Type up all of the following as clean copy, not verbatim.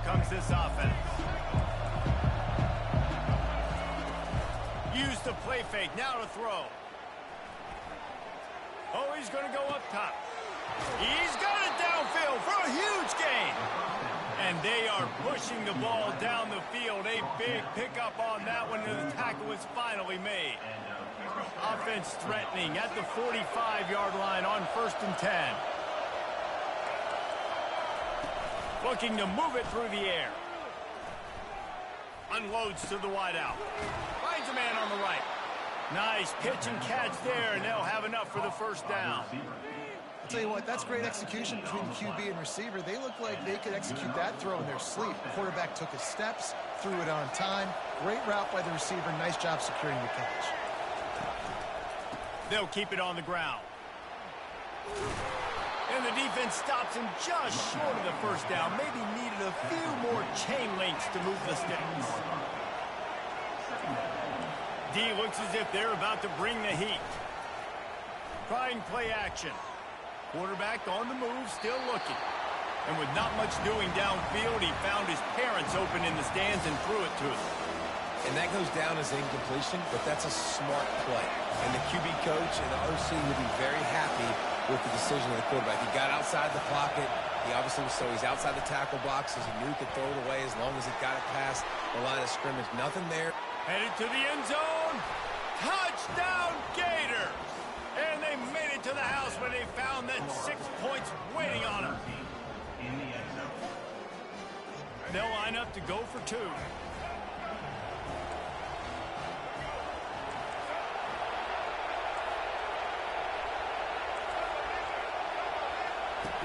comes this offense. Use the play fake, now to throw. Oh, he's going to go up top. He's got it downfield for a huge gain. And they are pushing the ball down the field. A big pickup on that one, and the tackle is finally made. Offense threatening at the 45-yard line on 1st and 10. Looking to move it through the air. Unloads to the wideout. Finds a man on the right. Nice pitch and catch there, and they'll have enough for the first down. I'll tell you what, that's great execution between the QB and receiver. They look like they could execute that throw in their sleep. The quarterback took his steps, threw it on time. Great route by the receiver. Nice job securing the catch. They'll keep it on the ground. And the defense stops him just short of the first down. Maybe needed a few more chain links to move the sticks. D looks as if they're about to bring the heat. Trying play action. Quarterback on the move, still looking. And with not much doing downfield, he found his parents open in the stands and threw it to them. And that goes down as incompletion, but that's a smart play. And the QB coach and the OC will be very happy with the decision of the quarterback. He got outside the pocket. He obviously was so he's outside the tackle boxes. He knew he could throw it away as long as he got it past the line of scrimmage. Nothing there. Headed to the end zone. Touchdown Gators! And they made it to the house when they found that 6 points waiting on them. They'll line up to go for 2.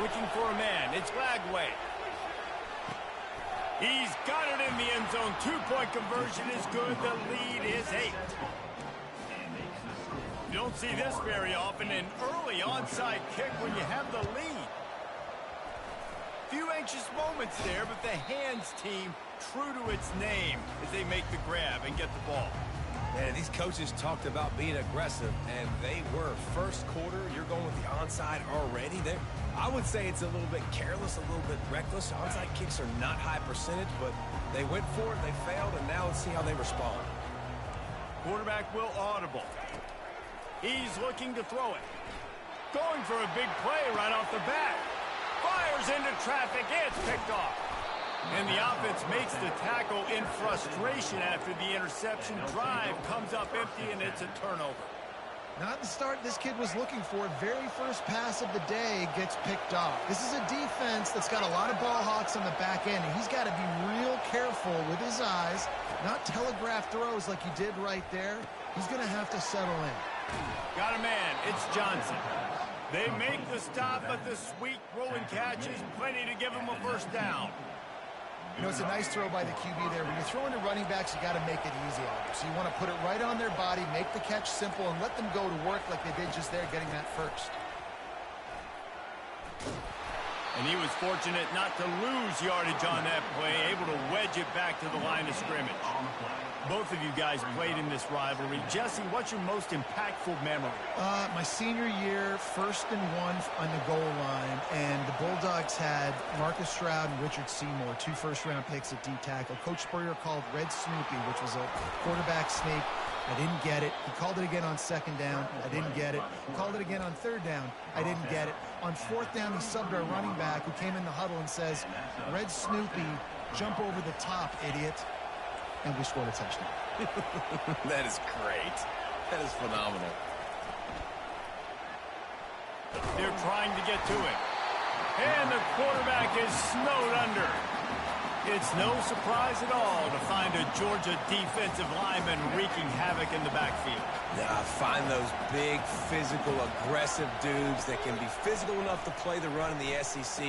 Looking for a man. It's Lagway. He's got it in the end zone. 2-point conversion is good. The lead is 8. You don't see this very often, an early onside kick when you have the lead. Few anxious moments there, but the hands team true to its name as they make the grab and get the ball. Man, these coaches talked about being aggressive, and they were. First quarter, you're going with the onside already. I would say it's a little bit careless, a little bit reckless. Onside kicks are not high percentage, but they went for it, they failed, and now let's see how they respond. Quarterback will audible. He's looking to throw it. Going for a big play right off the bat. Fires into traffic. It's picked off. And the offense makes the tackle in frustration after the interception. Drive comes up empty, and it's a turnover. Not the start this kid was looking for. Very first pass of the day gets picked off. This is a defense that's got a lot of ball hawks on the back end, and he's got to be real careful with his eyes, not telegraph throws like he did right there. He's going to have to settle in. Got a man. It's Johnson. They make the stop, but the sweet rolling catch is plenty to give him a first down. You know, it's a nice throw by the QB there. When you're throwing to running backs, you got to make it easy on them. So you want to put it right on their body, make the catch simple, and let them go to work like they did just there, getting that first. And he was fortunate not to lose yardage on that play, able to wedge it back to the line of scrimmage. Both of you guys played in this rivalry. Jesse, what's your most impactful memory? My senior year, 1st and 1 on the goal line, and the Bulldogs had Marcus Stroud and Richard Seymour, 2 first-round picks at D-tackle. Coach Spurrier called Red Snoopy, which was a quarterback sneak. I didn't get it. He called it again on 2nd down. I didn't get it. He called it again on 3rd down. I didn't get it. On 4th down, he subbed our running back who came in the huddle and says, Red Snoopy, jump over the top, idiot. And we scored a touchdown. That is great. That is phenomenal. They're trying to get to it. And the quarterback is snowed under. It's no surprise at all to find a Georgia defensive lineman wreaking havoc in the backfield. Find those big, physical, aggressive dudes that can be physical enough to play the run in the SEC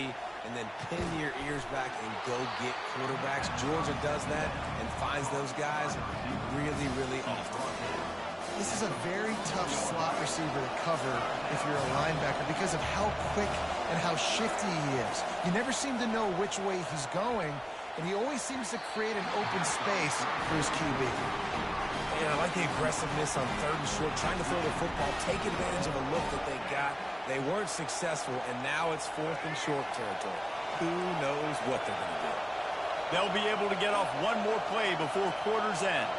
and then pin your ears back and go get quarterbacks. Georgia does that and finds those guys really, really often. This is a very tough slot receiver to cover if you're a linebacker because of how quick and how shifty he is. You never seem to know which way he's going, and he always seems to create an open space for his QB. And I like the aggressiveness on 3rd and short, trying to throw the football, take advantage of a look that they got. They weren't successful, and now it's 4th and short territory. Who knows what they're going to do? They'll be able to get off one more play before quarter's end.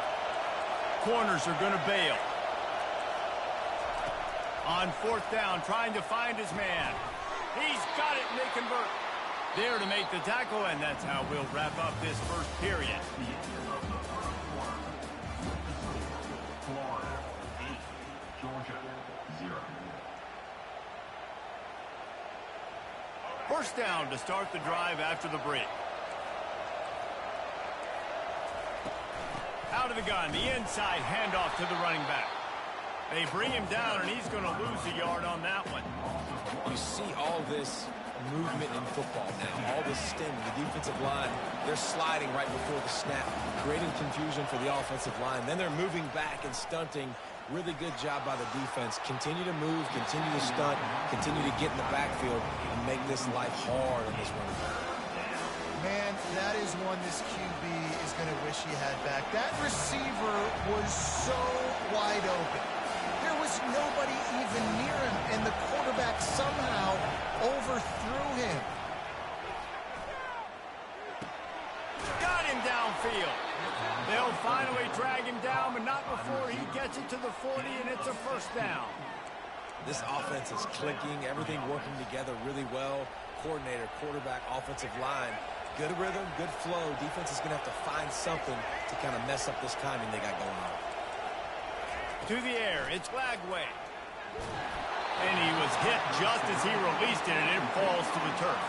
Corners are going to bail. On fourth down, trying to find his man. He's got it, and they convert. There to make the tackle, and that's how we'll wrap up this first period. Florida 8, Georgia 0. First down to start the drive after the break. Out of the gun, the inside handoff to the running back. They bring him down, and he's going to lose a yard on that one. You see all this movement in football now, all this stem, the defensive line, they're sliding right before the snap, creating confusion for the offensive line. Then they're moving back and stunting. Really good job by the defense. Continue to move, continue to stunt, continue to get in the backfield and make this life hard on this running back. Man, that is one this QB is going to wish he had back. That receiver was so wide open. There was nobody even near him, and the quarterback somehow overthrew him. Got him downfield. They'll finally drag him down, but not before he gets it to the 40, and it's a first down. This offense is clicking, everything working together really well. Coordinator, quarterback, offensive line. Good rhythm, good flow. Defense is going to have to find something to kind of mess up this timing they got going on. To the air, it's Glagway. And he was hit just as he released it, and it falls to the turf.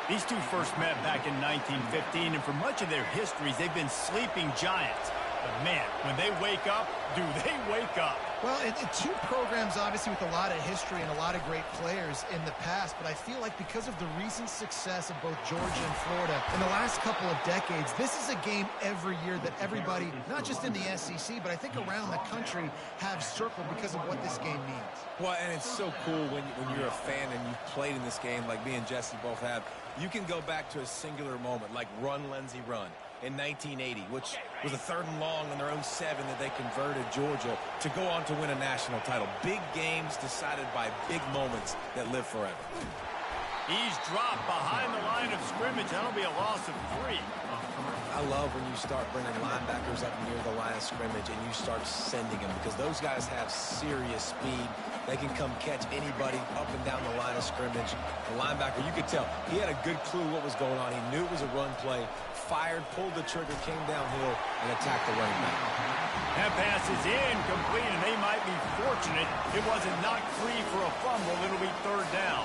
These two first met back in 1915, and for much of their histories, they've been sleeping giants. But man, when they wake up, do they wake up? Well, two programs, obviously, with a lot of history and a lot of great players in the past, but I feel like because of the recent success of both Georgia and Florida in the last couple of decades, this is a game every year that everybody, not just in the SEC, but I think around the country, have circled because of what this game means. Well, and it's so cool when you're a fan and you've played in this game like me and Jesse both have. You can go back to a singular moment, like Run, Lindsey, Run in 1980, which was a 3rd and long on their own 7 that they converted Georgia to go on to win a national title. Big games decided by big moments that live forever. He's dropped behind the line of scrimmage. That'll be a loss of 3. I love when you start bringing linebackers up near the line of scrimmage and you start sending them, because those guys have serious speed. They can come catch anybody up and down the line of scrimmage. The linebacker, you could tell, he had a good clue what was going on. He knew it was a run play, fired, pulled the trigger, came downhill, and attacked the running back. That pass is incomplete, and they might be fortunate it wasn't knocked free for a fumble. It'll be 3rd down.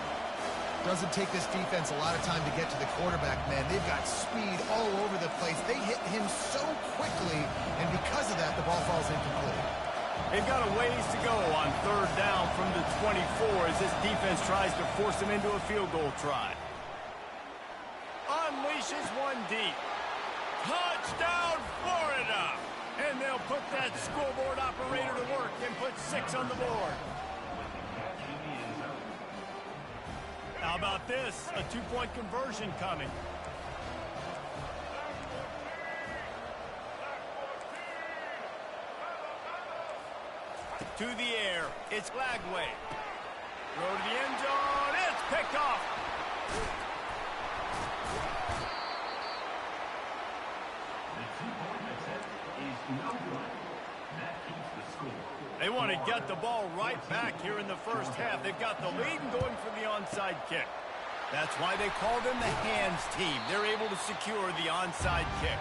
Doesn't take this defense a lot of time to get to the quarterback, man. They've got speed all over the place. They hit him so quickly, and because of that, the ball falls incomplete. They've got a ways to go on 3rd down from the 24 as this defense tries to force them into a field goal try. Unleashes one deep. Touchdown, Florida! And they'll put that scoreboard operator to work and put 6 on the board. How about this? A 2-point conversion coming. To the air, it's Glagway. Throw to the end zone, it's picked off. The 2-point attempt is no good. That keeps the score. They want to get the ball right back here in the first half. They've got the lead and going for the onside kick. That's why they call them the hands team. They're able to secure the onside kick.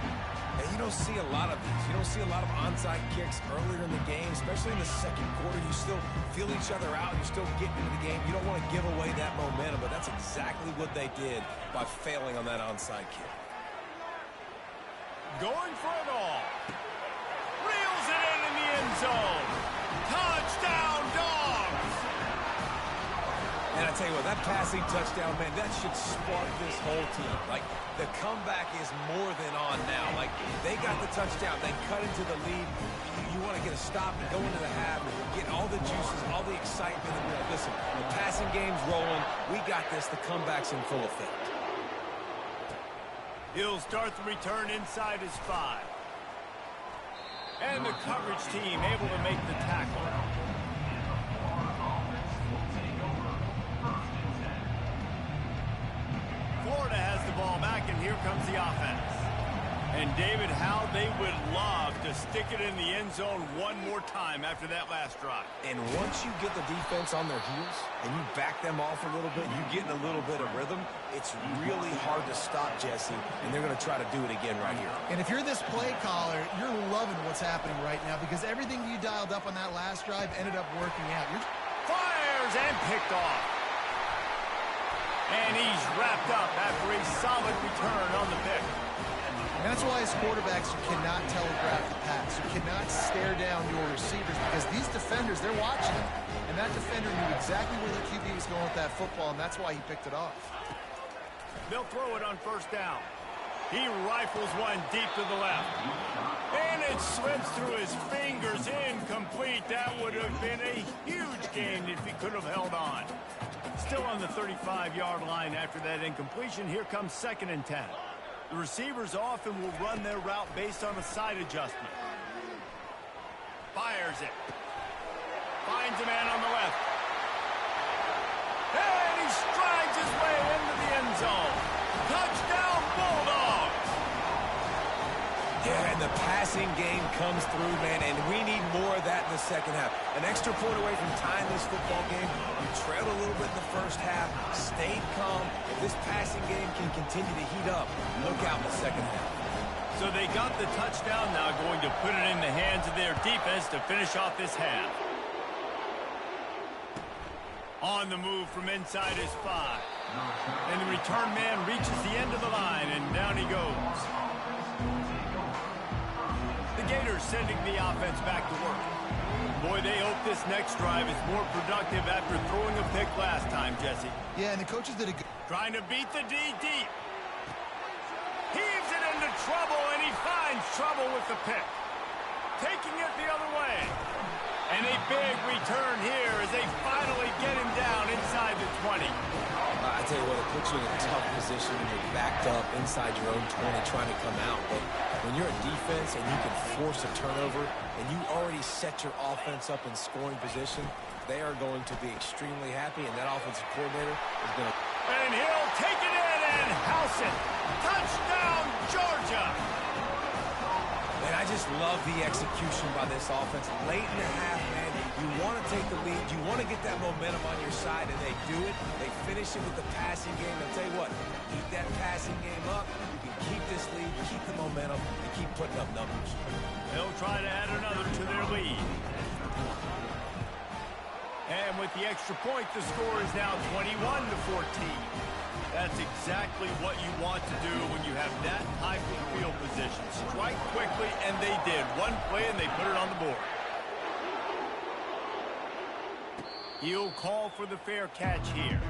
And you don't see a lot of these. You don't see a lot of onside kicks earlier in the game, especially in the second quarter. You still feel each other out. You're still getting into the game. You don't want to give away that momentum, but that's exactly what they did by failing on that onside kick. Going for it all. Reels it in the end zone. Touchdown, Dogs! And I tell you what, that passing touchdown, man, that should spark this whole team. Like, the comeback is more than on now. Like, they got the touchdown. They cut into the lead. You want to get a stop and go into the half, get all the juices, all the excitement. And be like, listen, the passing game's rolling. We got this. The comeback's in full effect. He'll start the return inside his 5. And the coverage team able to make the tackle. Florida has the ball back, and here comes the offense. David, how they would love to stick it in the end zone one more time after that last drive. And once you get the defense on their heels and you back them off a little bit, you get in a little bit of rhythm, it's really hard to stop, Jesse, and they're going to try to do it again right here. And if you're this play caller, you're loving what's happening right now because everything you dialed up on that last drive ended up working out. Fires and picked off. And he's wrapped up after a solid return on the pick. And that's why as quarterbacks, you cannot telegraph the pass. You cannot stare down your receivers because these defenders, they're watching them. And that defender knew exactly where the QB was going with that football, and that's why he picked it off. They'll throw it on first down. He rifles one deep to the left. And it slips through his fingers, incomplete. That would have been a huge gain if he could have held on. Still on the 35-yard line after that incompletion. Here comes 2nd and 10. The receivers often will run their route based on a side adjustment. Fires it. Finds a man on the left. And he strides his way into the end zone. Touchdown, Bulldogs! Yeah, and the passing game comes through, man, and we need more of that in the second half. An extra point away from tying this football game. You trailed a little bit in the first half, stayed calm. If this passing game can continue to heat up, look out in the second half. So they got the touchdown, now going to put it in the hands of their defense to finish off this half. On the move from inside his 5. And the return man reaches the end of the line, and down he goes. The Gators sending the offense back to work. Boy, they hope this next drive is more productive after throwing a pick last time, Jesse. Yeah, and the coaches did a good... Trying to beat the D deep. Heaves it into trouble, and he finds trouble with the pick. Taking it the other way. And a big return here as they finally get him down inside the 20. I tell you what, it puts you in a tough position when you're backed up inside your own 20 trying to come out. But when you're a defense and you can force a turnover and you already set your offense up in scoring position, they are going to be extremely happy, and that offensive coordinator is going to... And he'll take it in and house it. Touchdown, Georgia! And I just love the execution by this offense. Late in the half, man, you want to take the lead. You want to get that momentum on your side, and they do it. They finish it with the passing game. I'll tell you what, keep that passing game up. You can keep this lead, keep the momentum, and keep putting up numbers. They'll try to add another to their lead. And with the extra point, the score is now 21-14. That's exactly what you want to do when you have that type of field position. Strike quickly, and they did. One play, and they put it on the board. He'll call for the fair catch here.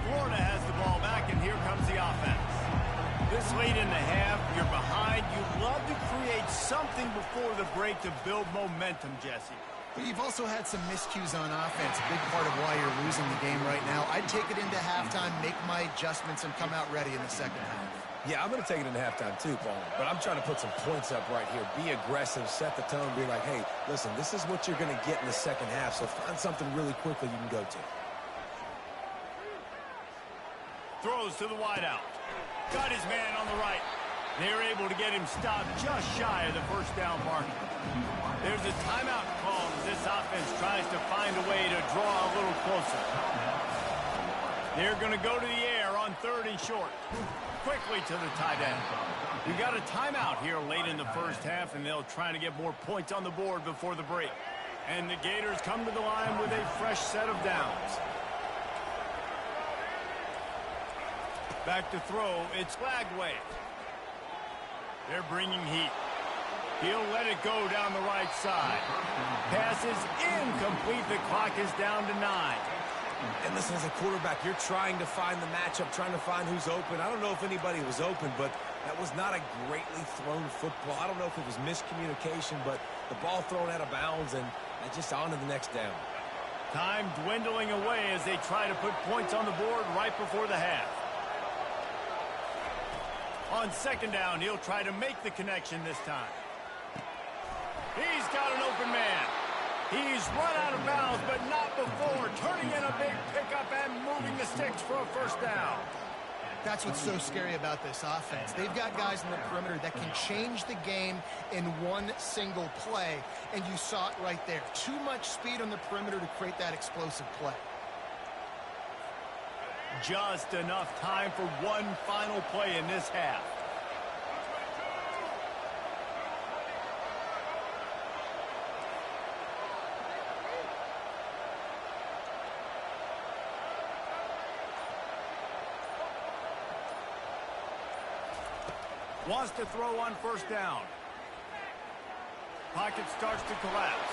Florida has the ball back, and here comes the offense. This late in the half, you're behind. You love to create something before the break to build momentum, Jesse. But you've also had some miscues on offense, a big part of why you're losing the game right now. I'd take it into halftime, make my adjustments, and come out ready in the second half. Yeah, I'm going to take it into halftime too, Paul. But I'm trying to put some points up right here. Be aggressive, set the tone, be like, hey, listen, this is what you're going to get in the second half, so find something really quickly you can go to. Throws to the wideout. Got his man on the right. They're able to get him stopped just shy of the first down mark. There's a timeout call as this offense tries to find a way to draw a little closer. They're going to go to the air on 3rd and short. Quickly to the tight end. We got a timeout here late in the first half, and they'll try to get more points on the board before the break. And the Gators come to the line with a fresh set of downs. Back to throw, it's Flagway. They're bringing heat. He'll let it go down the right side. Pass is incomplete. The clock is down to 9. And listen, as a quarterback, you're trying to find the matchup, trying to find who's open. I don't know if anybody was open, but that was not a greatly thrown football. I don't know if it was miscommunication, but the ball thrown out of bounds, and just on to the next down. Time dwindling away as they try to put points on the board right before the half. On 2nd down, he'll try to make the connection this time. He's got an open man. He's run out of bounds, but not before. Turning in a big pickup and moving the sticks for a first down. That's what's so scary about this offense. They've got guys in the perimeter that can change the game in one single play, and you saw it right there. Too much speed on the perimeter to create that explosive play. Just enough time for one final play in this half. Wants to throw on first down. Pocket starts to collapse.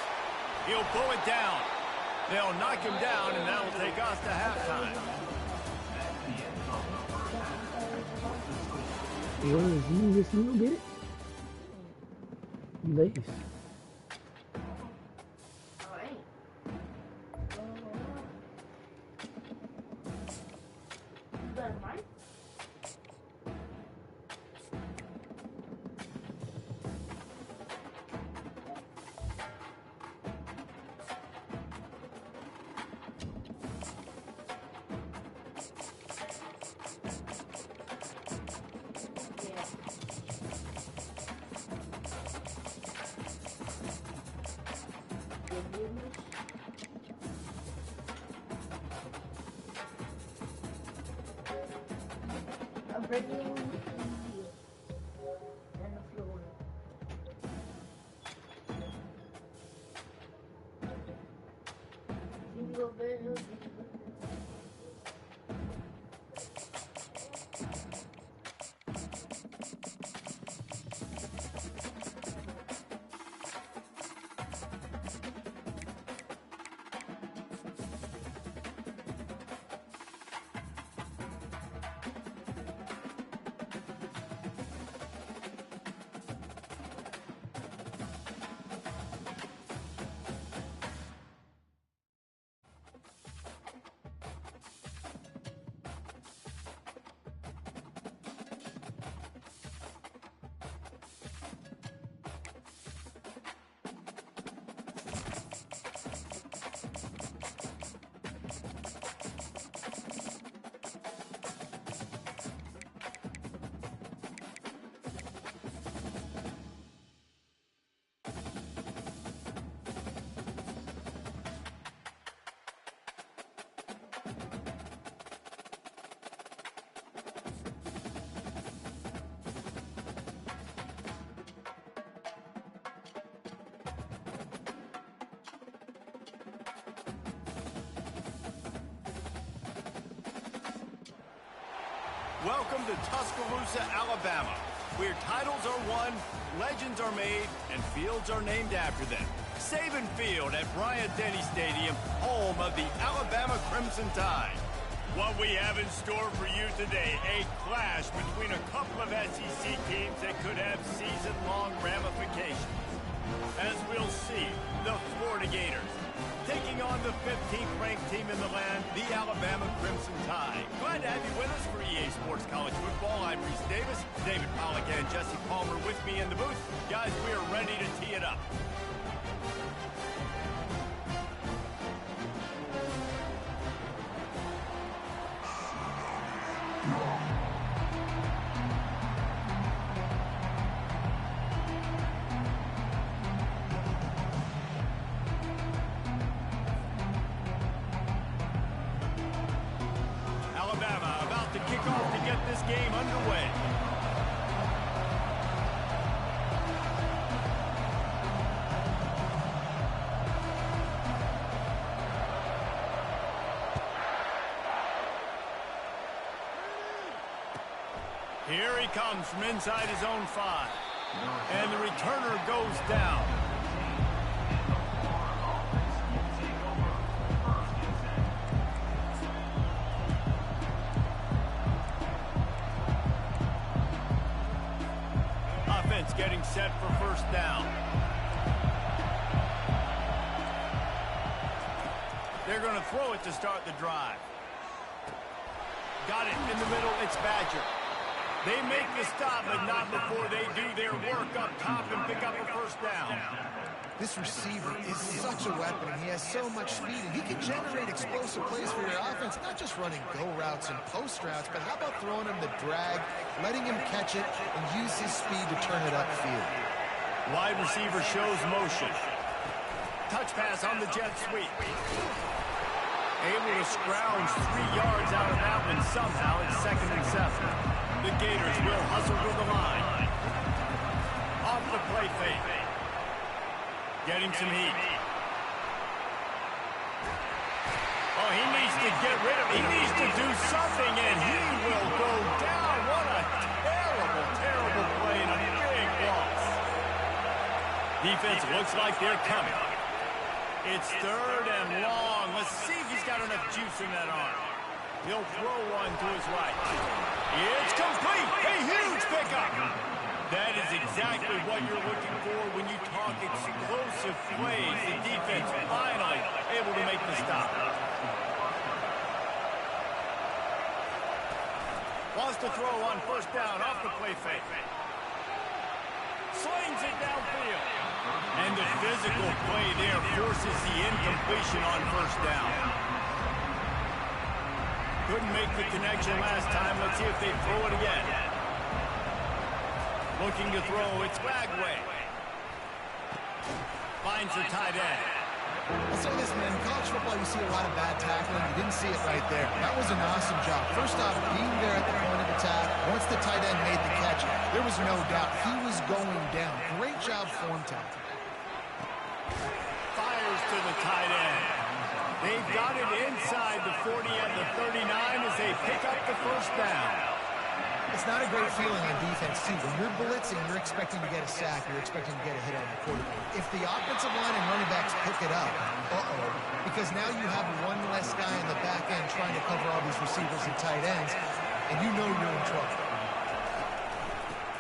He'll pull it down. They'll knock him down, and that'll take us to halftime. You get it? You lace. Welcome to Tuscaloosa, Alabama, where titles are won, legends are made, and fields are named after them. Saban Field at Bryant-Denny Stadium, home of the Alabama Crimson Tide. What we have in store for you today, a clash between a couple of SEC teams that could have season-long ramifications. As we'll see, the Florida Gators taking on the 15th ranked team in the land, the Alabama Crimson Tide. Glad to have you with us for EA Sports College Football. I'm Reese Davis, David Pollack and Jesse Palmer with me in the booth. Guys, we are ready to tee it up. Game underway. Here he comes from inside his own 5. And the returner goes down. Getting set for first down. They're going to throw it to start the drive. Got it in the middle. It's Badger. They make the stop, but not before they do their work up top and pick up a first down. This receiver is such a weapon. He has so much speed, and he can generate explosive plays for your offense, not just running go routes and post routes, but how about throwing him the drag, letting him catch it, and use his speed to turn it upfield. Wide receiver shows motion. Touch pass on the jet sweep. Able to scrounge 3 yards out of that one somehow. It's 2nd and 7. The Gators will hustle to the line. Off the play fake. Getting some heat. Oh, he needs to get rid of it. He needs to do something, and he will go down. What a terrible, terrible play and a big loss. Defense looks like they're coming. It's 3rd and long. Let's see if he's got enough juice in that arm. He'll throw one to his right. It's complete. A huge pickup. That is exactly what you're looking for when you talk explosive plays. The defense finally able to make the stop. Wants to throw on first down off the play fake. Slings it downfield. And the physical play there forces the incompletion on first down. Couldn't make the connection last time. Let's see if they throw it again. Looking to throw. It's Bagway. Finds the tight end. I'll say this, man. In college football, you see a lot of bad tackling. You didn't see it right there. That was an awesome job. First off, being there at the point of attack. Once the tight end made the catch, there was no doubt he was going down. Great job form tackling. Fires to the tight end. They've got it inside the 40 and the 39 as they pick up the first down. It's not a great feeling on defense, too. When you're blitzing, you're expecting to get a sack. You're expecting to get a hit on the quarterback. If the offensive line and running backs pick it up, because now you have one less guy in the back end trying to cover all these receivers and tight ends, and you know you're in trouble.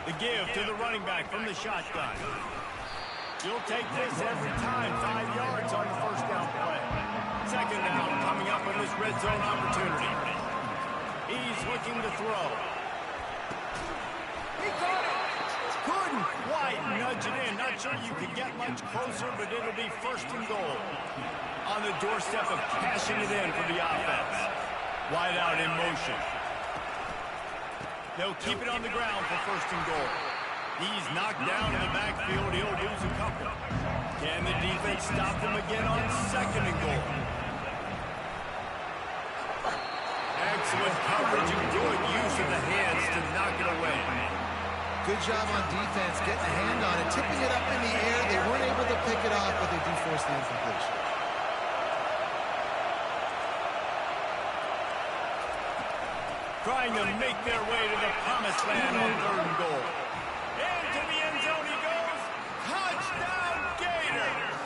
The give to the running back from the shotgun. You'll take this every time. 5 yards on the first down play. 2nd down coming up on this red zone opportunity. He's looking to throw. He caught it. Couldn't quite nudge it in. Not sure you can get much closer, but it'll be 1st and goal. On the doorstep of cashing it in for the offense. Wide out in motion. They'll keep it on the ground for 1st and goal. He's knocked down in the backfield. He'll lose a couple. Can the defense stop them again on 2nd and goal? Excellent coverage and good use of the hands to knock it away. Good job on defense, getting a hand on it, tipping it up in the air. They weren't able to pick it off, but they do force the incompletion. Trying to make their way to the promised land on 3rd and goal. Into the end zone he goes. Touchdown, Gators!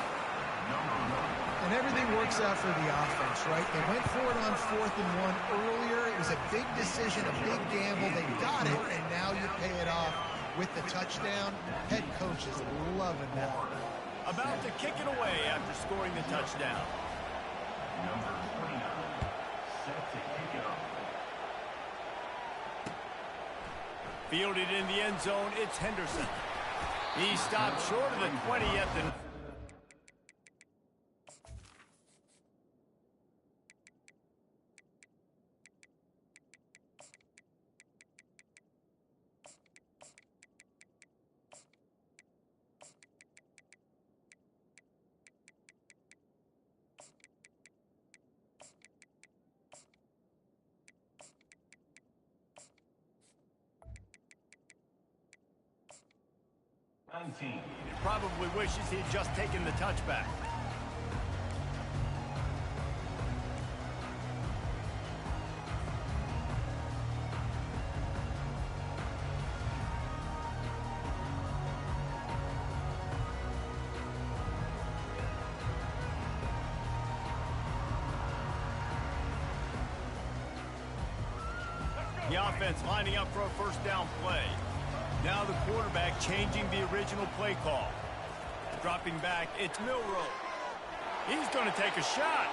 And everything works out for the offense, right? They went for it on 4th and 1 earlier. It was a big decision, a big gamble. They got it, and now you pay it off with the touchdown. Head coach is loving that. About to kick it away after scoring the touchdown. Number 29, set to kick it off. Fielded in the end zone, it's Henderson. He stopped short of the 20 at the... He probably wishes he'd just taken the touchback. The offense lining up for a first down play. Now the quarterback changing the original play call. Dropping back, it's Milroe. He's going to take a shot.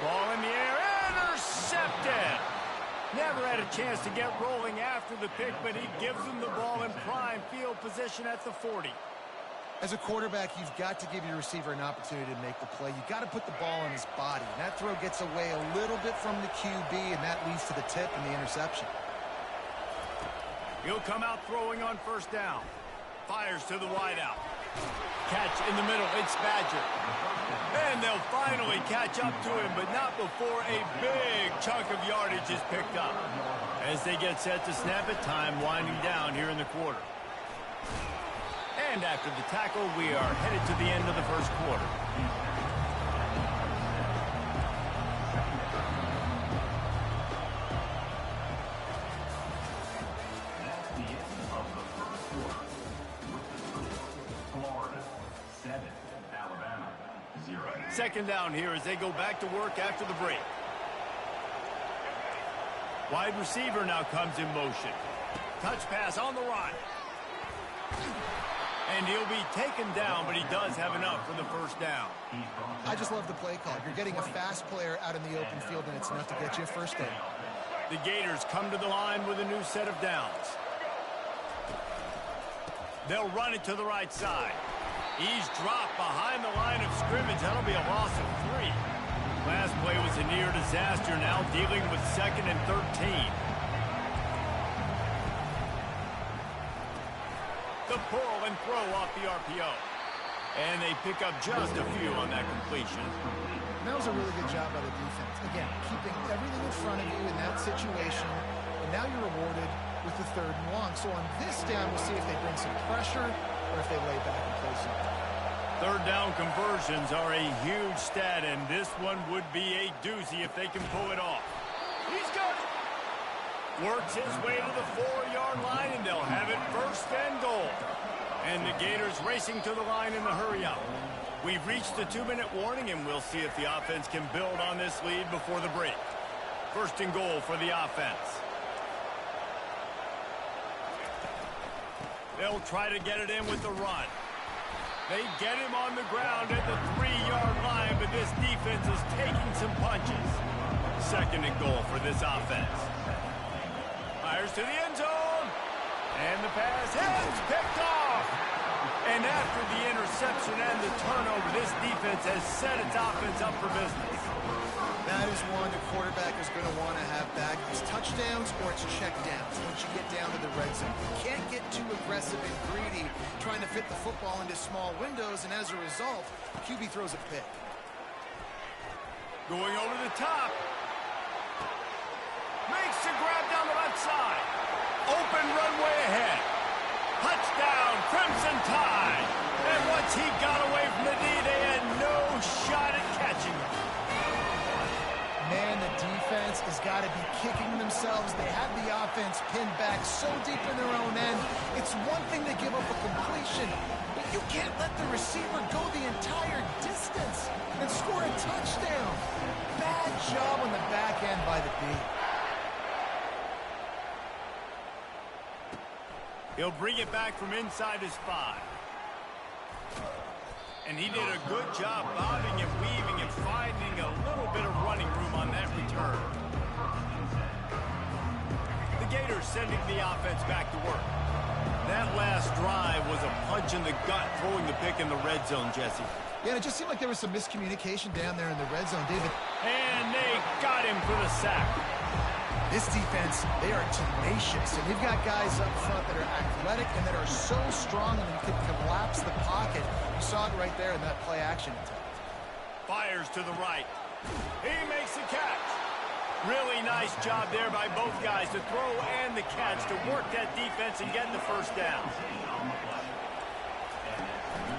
Ball in the air, intercepted. Never had a chance to get rolling after the pick, but he gives them the ball in prime field position at the 40. As a quarterback, you've got to give your receiver an opportunity to make the play. You've got to put the ball in his body. And that throw gets away a little bit from the QB, and that leads to the tip and the interception. He'll come out throwing on first down. Fires to the wideout. Catch in the middle. It's Badger. And they'll finally catch up to him, but not before a big chunk of yardage is picked up. As they get set to snap it, time winding down here in the quarter. And after the tackle, we are headed to the end of the first quarter. That's the end of the first quarter. With the score, Florida 7, Alabama 0. Second down here as they go back to work after the break. Wide receiver now comes in motion. Touch pass on the run. And he'll be taken down, but he does have enough for the first down. I just love the play call. You're getting a fast player out in the open field, and it's enough to get you a first down. The Gators come to the line with a new set of downs. They'll run it to the right side. He's dropped behind the line of scrimmage. That'll be a loss of 3. Last play was a near disaster, now dealing with 2nd and 13. The pull and throw off the RPO. And they pick up just a few on that completion. And that was a really good job by the defense. Again, keeping everything in front of you in that situation. And now you're rewarded with the 3rd and long. So on this down, we'll see if they bring some pressure or if they lay back and play something. 3rd down conversions are a huge stat, and this one would be a doozy if they can pull it off. He's got it. Works his way to the 4-yard line, and they'll have it 1st and goal. And the Gators racing to the line in the hurry-up. We've reached the 2-minute warning, and we'll see if the offense can build on this lead before the break. 1st and goal for the offense. They'll try to get it in with the run. They get him on the ground at the 3-yard line, but this defense is taking some punches. 2nd and goal for this offense. Fires to the end zone. And the pass is picked off. And after the interception and the turnover, this defense has set its offense up for business. That is one the quarterback is going to want to have back. It's touchdowns or it's checkdowns once you get down to the red zone. You can't get too aggressive and greedy trying to fit the football into small windows, and as a result, QB throws a pick. Going over the top. Makes the grab down the left side. Open runway ahead. Touchdown, Crimson Tide. And once he got away from the knee, they had no shot at catching him. Man, the defense has got to be kicking themselves. They have the offense pinned back so deep in their own end. It's one thing to give up a completion, but you can't let the receiver go the entire distance and score a touchdown. Bad job on the back end by the D. He'll bring it back from inside his 5. And he did a good job bobbing and weaving and finding a little bit of running room on that return. The Gators sending the offense back to work. That last drive was a punch in the gut, throwing the pick in the red zone, Jesse. Yeah, and it just seemed like there was some miscommunication down there in the red zone, David. And they got him for the sack. This defense, they are tenacious, and they've got guys up front that are athletic and that are so strong and can collapse the pocket. You saw it right there in that play action attempt. Fires to the right. He makes the catch. Really nice job there by both guys to throw and the catch to work that defense and get the first down.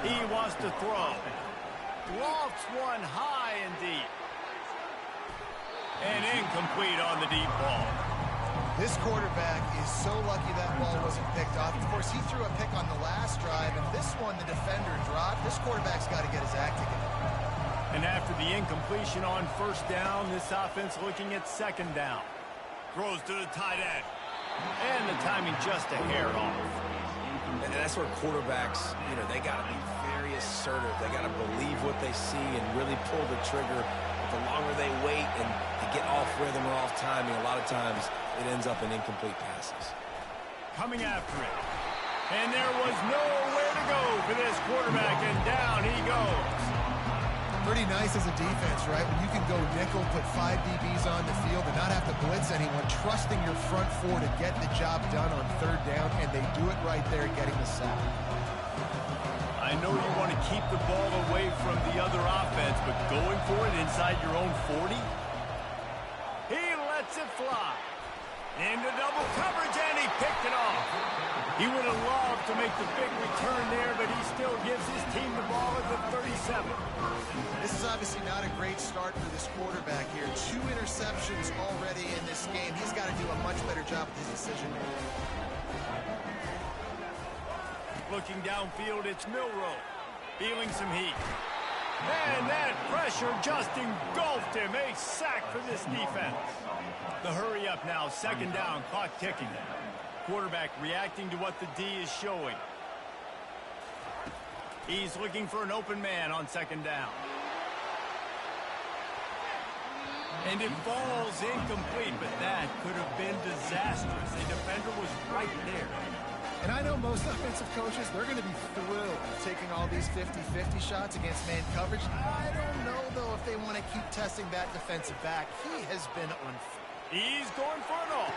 He wants to throw. Lofts one high and deep. And incomplete on the deep ball. This quarterback is so lucky that ball wasn't picked off. Of course, he threw a pick on the last drive, and this one the defender dropped. This quarterback's got to get his act together. And after the incompletion on first down, this offense looking at 2nd down. Throws to the tight end. And the timing just a hair off. And that's where quarterbacks, they got to be very assertive. They got to believe what they see and really pull the trigger. The longer they wait and they get off rhythm or off timing, a lot of times it ends up in incomplete passes. Coming after it. And there was nowhere to go for this quarterback, and down he goes. Pretty nice as a defense, right? When you can go nickel, put 5 DBs on the field and not have to blitz anyone, trusting your front four to get the job done on 3rd down, and they do it right there, getting the sack. I know you want to keep the ball away from the other offense, but going for it inside your own 40? He lets it fly. Into double coverage, and he picked it off. He would have loved to make the big return there, but he still gives his team the ball at the 37. This is obviously not a great start for this quarterback here. 2 interceptions already in this game. He's got to do a much better job with his decision making. Looking downfield, it's Milroe. Feeling some heat. And that pressure just engulfed him. A sack for this defense. The hurry up now, 2nd down, clock ticking. Quarterback reacting to what the D is showing. He's looking for an open man on 2nd down. And it falls incomplete, but that could have been disastrous. The defender was right there. And I know most offensive coaches, they're going to be thrilled taking all these 50-50 shots against man coverage. I don't know, though, if they want to keep testing that defensive back. He has been on fire. He's going for it all.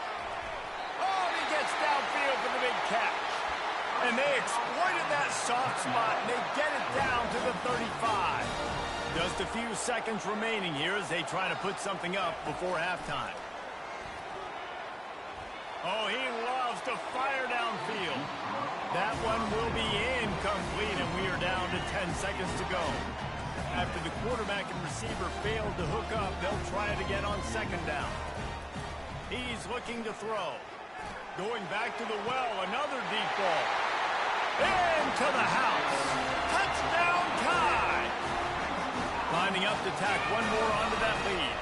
Oh, he gets downfield for the big catch. And they exploited that soft spot, and they get it down to the 35. Just a few seconds remaining here as they try to put something up before halftime. Oh, he loves to fire downfield. That one will be incomplete, and we are down to 10 seconds to go. After the quarterback and receiver failed to hook up, they'll try it again on 2nd down. He's looking to throw. Going back to the well, another deep ball. Into the house. Touchdown tie. Lining up to tack one more onto that lead.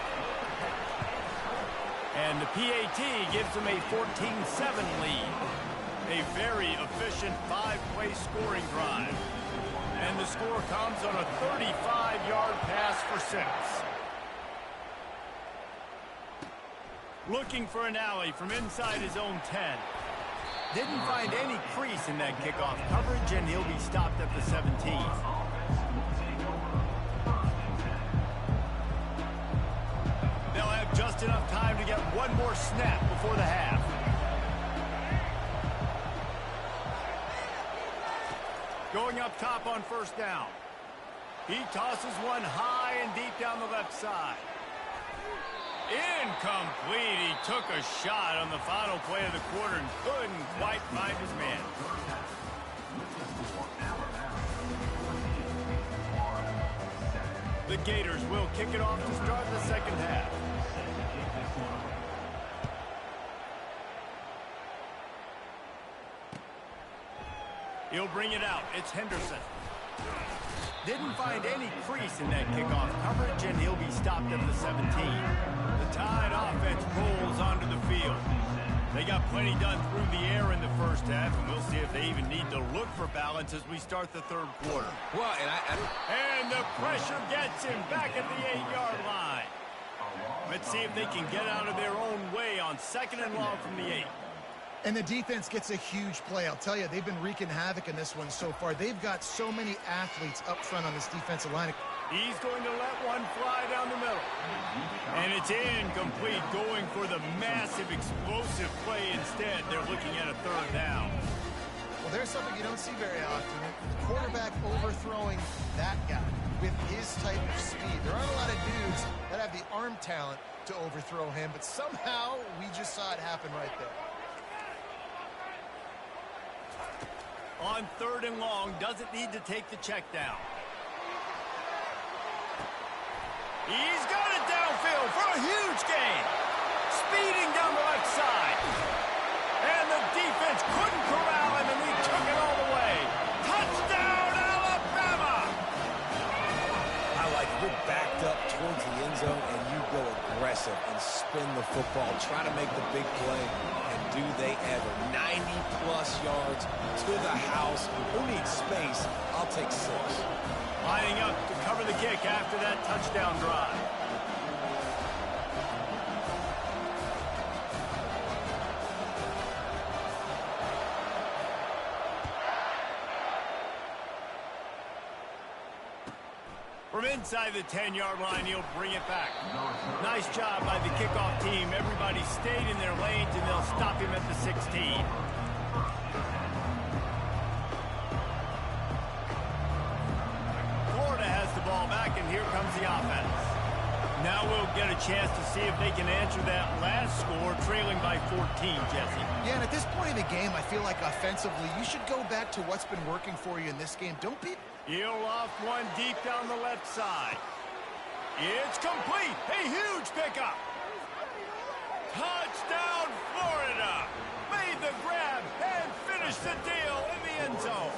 And the PAT gives them a 14-7 lead. A very efficient 5-play scoring drive. And the score comes on a 35-yard pass for 6. Looking for an alley from inside his own 10. Didn't find any crease in that kickoff coverage, and he'll be stopped at the 17. They'll have just enough time to get one more snap before the half. Going up top on 1st down. He tosses one high and deep down the left side. Incomplete. He took a shot on the final play of the quarter and couldn't quite find his man. The Gators will kick it off to start the 2nd half. He'll bring it out. It's Henderson. Didn't find any crease in that kickoff coverage, and he'll be stopped at the 17. The Tide offense rolls onto the field. They got plenty done through the air in the 1st half, and we'll see if they even need to look for balance as we start the 3rd quarter. Well, and the pressure gets him back at the 8-yard line. Let's see if they can get out of their own way on 2nd and long from the 8. And the defense gets a huge play. I'll tell you, they've been wreaking havoc in this one so far. They've got so many athletes up front on this defensive line. He's going to let one fly down the middle. And it's incomplete, going for the massive explosive play instead. They're looking at a 3rd down. Well, there's something you don't see very often. The quarterback overthrowing that guy with his type of speed. There aren't a lot of dudes that have the arm talent to overthrow him, but somehow we just saw it happen right there. On 3rd and long, doesn't need to take the check down. He's got it downfield for a huge gain. Speeding down the left side. And the defense couldn't corral him, and he took it all the way. Touchdown, Alabama! I like it. You're backed up towards the end zone, and you go aggressive and spin the football. Try to make the big play, and do they ever. 90-plus yards to the house. Who needs space? I'll take 6. Lining up to cover the kick after that touchdown drive. From inside the 10-yard line, he'll bring it back. Nice job by the kickoff team. Everybody stayed in their lanes, and they'll stop him at the 16. Florida has the ball back, and here comes the offense. Now we'll get a chance to see if they can answer that last score, trailing by 14, Jesse. Yeah, and at this point in the game, I feel like offensively, you should go back to what's been working for you in this game. Don't be... He'll off one deep down the left side. It's complete. A huge pickup. Touchdown, Florida. Made the grab and finished the deal in the end zone.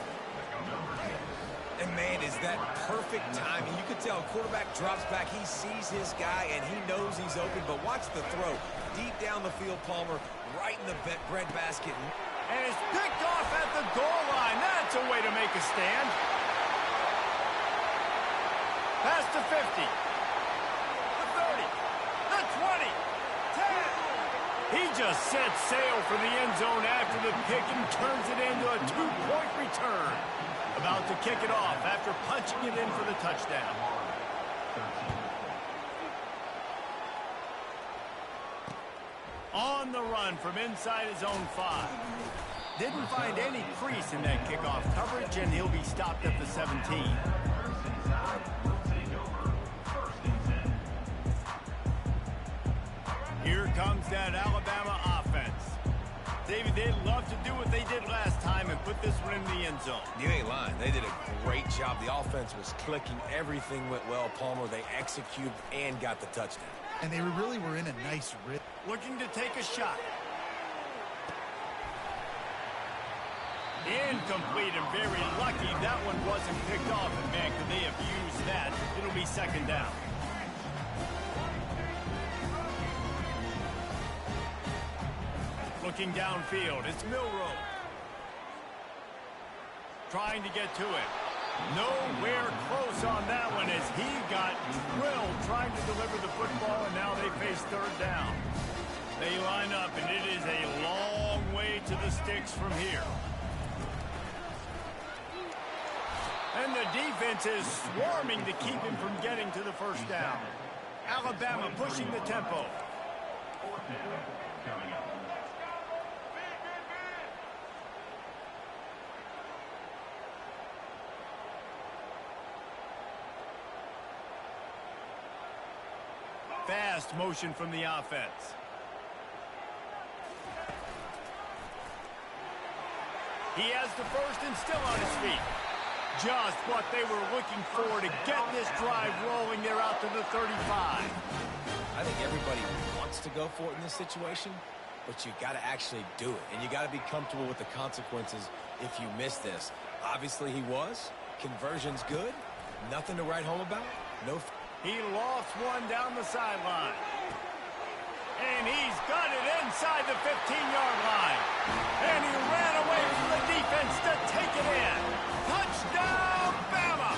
And, man, is that perfect timing. You can tell quarterback drops back. He sees his guy, and he knows he's open. But watch the throw. Deep down the field, Palmer, right in the bread basket. And it's picked off at the goal line. That's a way to make a stand. Past the 50. The 30. The 20. 10. He just set sail for the end zone after the pick and turns it into a 2-point return. About to kick it off after punching it in for the touchdown. On the run from inside his own 5. Didn't find any crease in that kickoff coverage, and he'll be stopped at the 17. Here comes that Alabama offense. David, they'd love to do what they did last time and put this one in the end zone. You ain't lying. They did a great job. The offense was clicking. Everything went well. Palmer, they executed and got the touchdown. And they really were in a nice rhythm. Looking to take a shot. Incomplete and very lucky that one wasn't picked off. And man, could they have used that? It'll be second down. Looking downfield, it's Milroe. Trying to get to it. Nowhere close on that one as he got drilled trying to deliver the football, and now they face third down. They line up, and it is a long way to the sticks from here. And the defense is swarming to keep him from getting to the first down. Alabama pushing the tempo. Fast motion from the offense. He has the first and still on his feet. Just what they were looking for to get this drive rolling. They're out to the 35. I think everybody wants to go for it in this situation, but you got to actually do it, and you got to be comfortable with the consequences if you miss this. Obviously, he was. Conversion's good. Nothing to write home about. No. He lost one down the sideline. And he's got it inside the 15-yard line. And he ran away from the defense to take it in. Touchdown, Bama!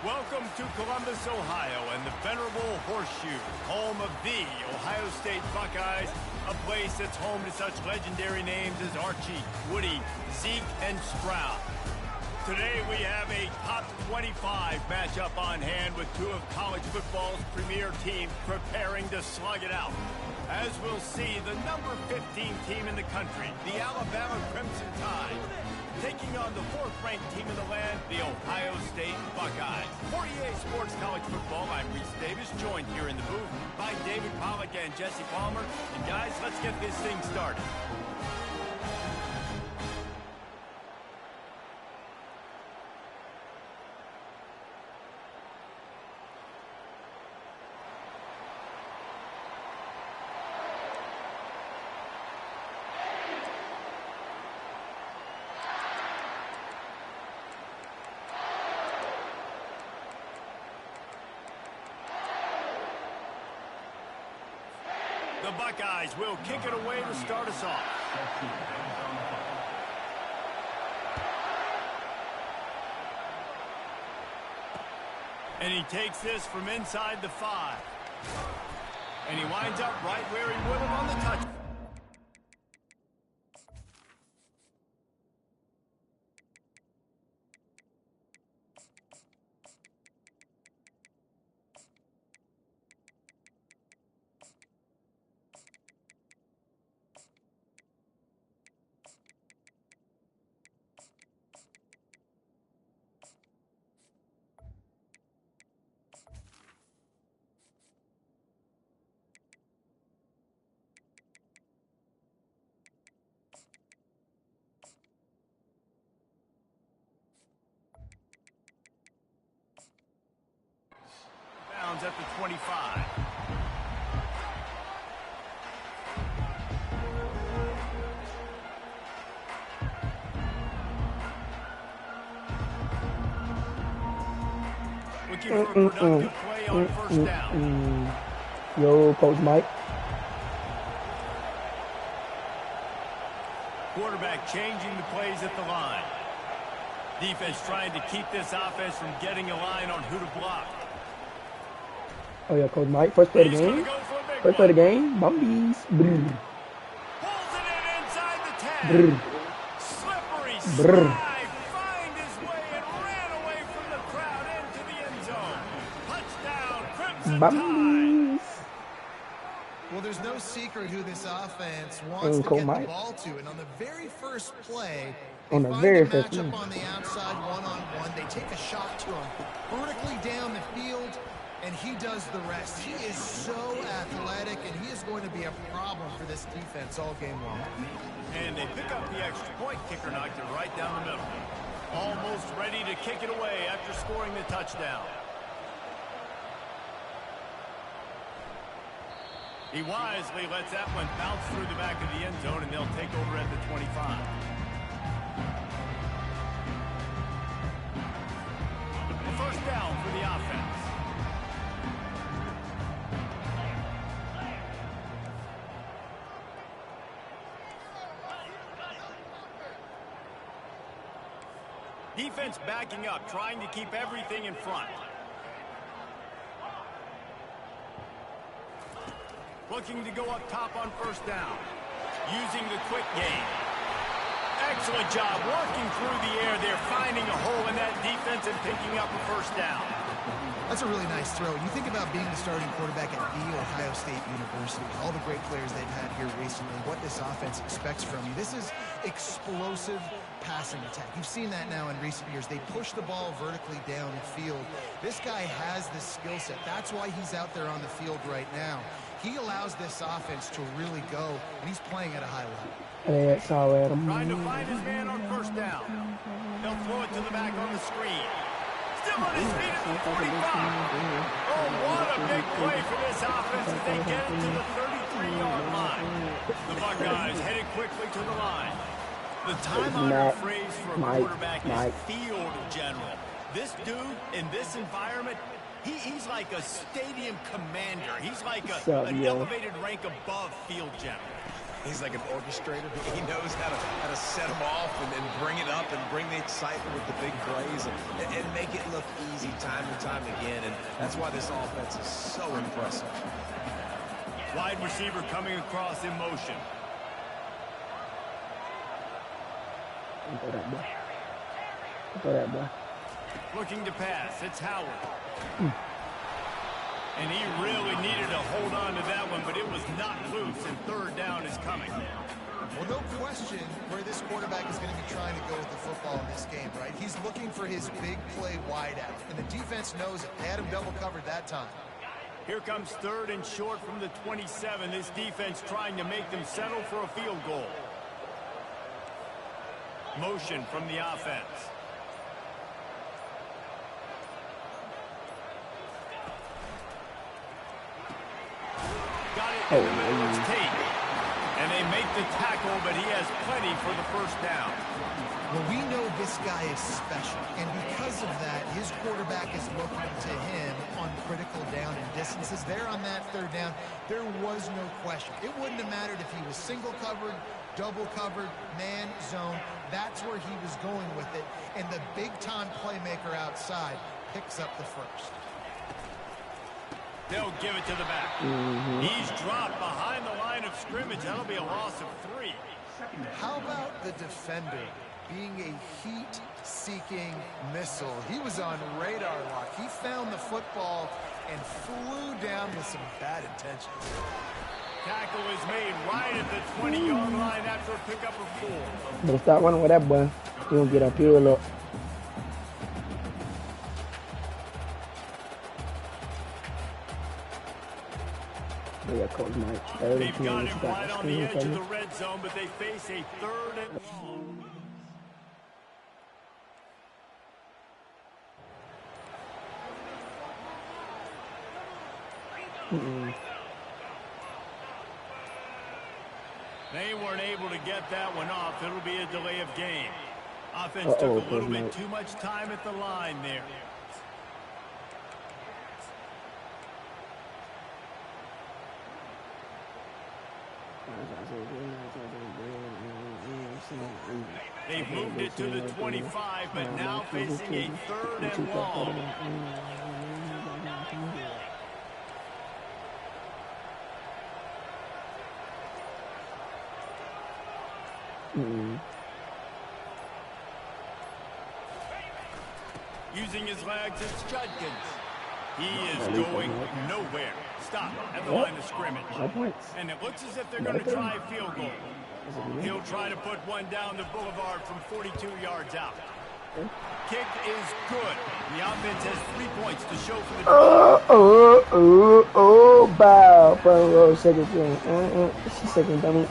Welcome to Columbus, Ohio, and the venerable Horseshoe, home of the Ohio State Buckeyes, a place that's home to such legendary names as Archie, Woody, Zeke, and Stroud. Today we have a top 25 matchup on hand with two of college football's premier teams preparing to slug it out. As we'll see, the number 15 team in the country, the Alabama Crimson Tide, taking on the fourth-ranked team in the land, the Ohio State Buckeyes. For EA Sports College Football, I'm Reese Davis, joined here in the booth by David Pollack and Jesse Palmer. And guys, let's get this thing started. The Buckeyes will kick it away to start us off. And he takes this from inside the 5. And he winds up right where he would have on the touch. At the 25. Looking for a productive play on first down. Yo, Coach Mike. Quarterback changing the plays at the line. Defense trying to keep this offense from getting a line on who to block. Oh yeah, Coach Mike. First play of the game. First play of the game. Bumbies. Brr. Pulls it in inside the 10. Brr. Slippery Brr. slide. Find his way and ran away from the crowd into the end zone. Touchdown, Crimson Bumbies. Well, there's no secret who this offense wants to get the ball to. And on the very first play, they find a matchup on the outside one-on-one. They take a shot to him vertically down the field, and he does the rest. He is so athletic, and he is going to be a problem for this defense all game long. And they pick up the extra point. Kicker knocked it right down the middle. Almost ready to kick it away after scoring the touchdown. He wisely lets that one bounce through the back of the end zone, and they'll take over at the 25. A first down for the offense. Defense backing up, trying to keep everything in front. Looking to go up top on first down. Using the quick game. Excellent job working through the air there, finding a hole in that defense and picking up a first down. That's a really nice throw. You think about being the starting quarterback at the Ohio State University, all the great players they've had here recently, what this offense expects from you. This is explosive passing attack. You've seen that now in recent years. They push the ball vertically down the field. This guy has this skill set. That's why he's out there on the field right now. He allows this offense to really go, and he's playing at a high level. Trying to find his man on first down. They'll throw it to the back on the screen. Still on his feet at the 45. Oh, what a big play for this offense as they get it to the 33-yard line. The Buckeyes headed quickly to the line. The time-honored phrase for a quarterback is field general. This dude in this environment, he's like a stadium commander. He's like an elevated rank above field general. He's like an orchestrator. He knows how to set them off and bring it up and bring the excitement with the big plays and make it look easy time and time again. And that's why this offense is so impressive. Wide receiver coming across in motion. Looking to pass. It's Howard. And he really needed to hold on to that one, but it was not loose, and third down is coming. Well, no question where this quarterback is going to be trying to go with the football in this game, right? He's looking for his big play wide out, and the defense knows it. They had him double covered that time. Here comes 3rd and short from the 27. This defense trying to make them settle for a field goal. Motion from the offense. Got it in the middle of Tate. And they make the tackle, but he has plenty for the first down. Well, we know this guy is special, and because of that, his quarterback is looking to him on critical down and distances. There on that 3rd down, there was no question. It wouldn't have mattered if he was single covered, double covered, man, zone. That's where he was going with it, and the big-time playmaker outside picks up the first. They'll give it to the back. He's dropped behind the line of scrimmage. That'll be a loss of 3. How about the defender being a heat-seeking missile? He was on radar lock. He found the football and flew down with some bad intentions. Tackle is made right at the 20-yard line after a pickup of 4. Better start running with that boy. You don't get up here a lot. Yeah, Coach Mike. They've got him right on the edge of the red zone, but they face a 3rd and long. They weren't able to get that one off. It'll be a delay of game. Offense took a little bit too much time at the line there. They've moved it to the 25, but now facing a 3rd and long. Using his legs, it's Judkins. He is going nowhere. Stop at the line of scrimmage. And it looks as if they're going to try a field goal. He'll try to put one down the boulevard from 42 yards out. Kick is good. The offense has 3 points to show for the bow. Second thing. Second dummy.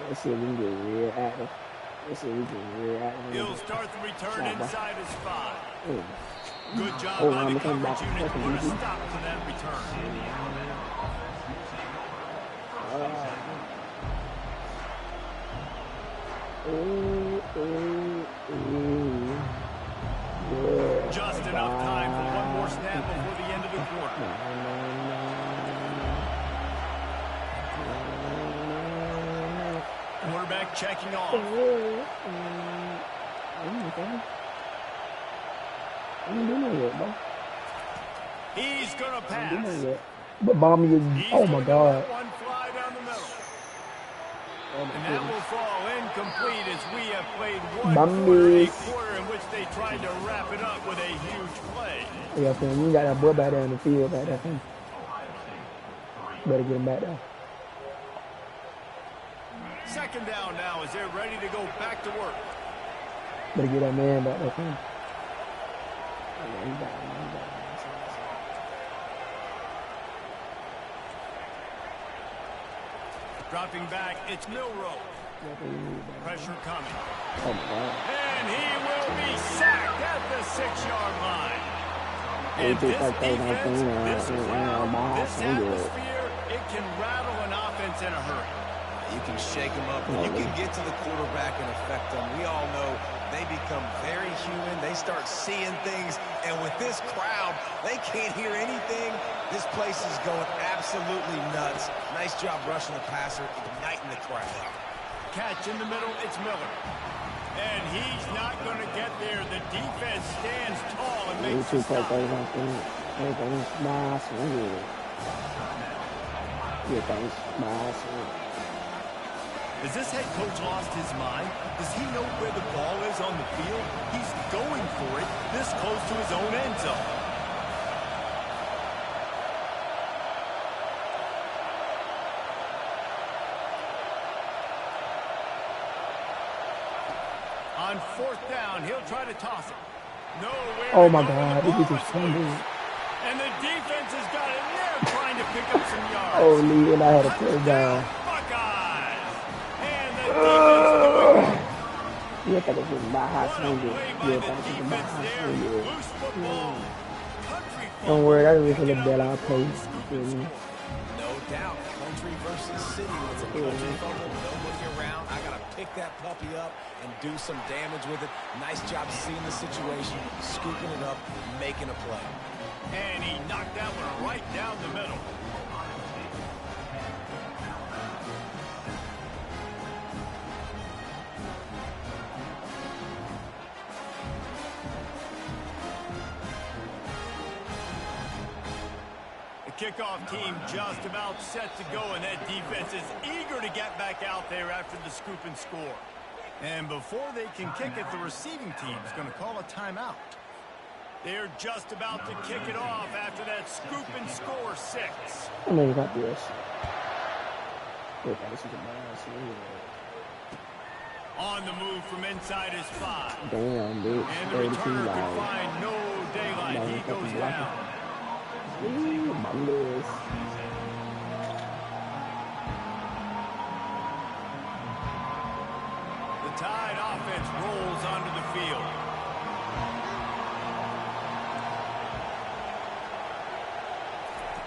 Let's see if we can get real active. He'll start the return inside his 5. Good job by the coverage unit to put a stop to that return. Just enough time for one more snap before the end of the quarter. Quarterback checking off. He's gonna pass. But bomb you. Oh my God. One fly down the middle. And that will fall incomplete as we have played one quarter in which they tried to wrap it up with a huge play. Yeah, fam, you got that boy back there in the field back there, fam. Better get him back there. 2nd down now as they're ready to go back to work. Better get that man back there, fam. Dropping back, it's Milrow. Pressure coming. Oh my God. And he will be sacked at the 6-yard line. And this defense, this atmosphere, it can rattle an offense in a hurry. You can shake them up. When you can get to the quarterback and affect them, we all know they become very human. They start seeing things. And with this crowd, they can't hear anything. This place is going absolutely nuts. Nice job rushing the passer, igniting the crowd. Catch in the middle, it's Miller. And he's not going to get there. The defense stands tall and makes the stop. Has this head coach lost his mind? Does he know where the ball is on the field? He's going for it this close to his own end zone. On 4th down, he'll try to toss it. Nowhere Oh to my go, God, and the this ball is is fumble. loose. And the defense has got it. They're trying to pick up some yards. Holy, and I had a first down. Buckeyes. And the defense doing work. Iya tak kasi bahas What a lagi. play by Iya the tak kasi defense bahas there. lagi. Loose football. Country Don't worry, that was a Pick it little up bit and I'll throw pay. and scoop and score. No doubt, country versus city. It's a country fumble, nobody around. I got to pick that puppy up and do some damage with it. Nice job seeing the situation, scooping it up, making a play. And he knocked that one right down the middle. Kickoff team just about set to go, and that defense is eager to get back out there after the scoop and score. And before they can kick it, the receiving team is going to call a timeout. They're just about to kick it off after that scoop and score 6. I know you got this. On the move from inside his 5. Damn, dude. And the returner could find no daylight. He goes down. Ooh, bumbles. The Tide offense rolls onto the field.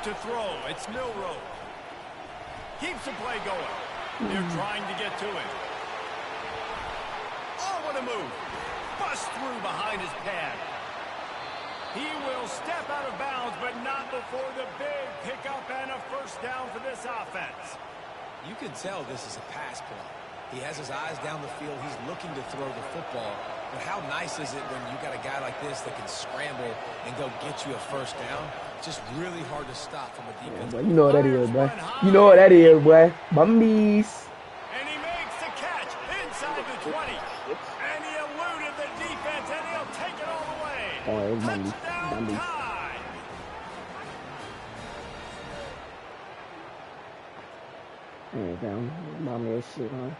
To throw, it's Milrow. Keeps the play going. They're trying to get to it. Oh, what a move. Bust through behind his pad. He will step out of bounds, but not before the big pickup and a first down for this offense. You can tell this is a pass play. He has his eyes down the field. He's looking to throw the football. But how nice is it when you got a guy like this that can scramble and go get you a first down? It's just really hard to stop from a defense. Yeah, you know what that is, boy. You know what that is, boy. Bumbies. And he makes the catch inside the 20. And he eluded the defense, and he'll take it all the way. Oh, it's Bumbies. Touchdown Bumbies. Tide. There you go. Bumbies shit, huh?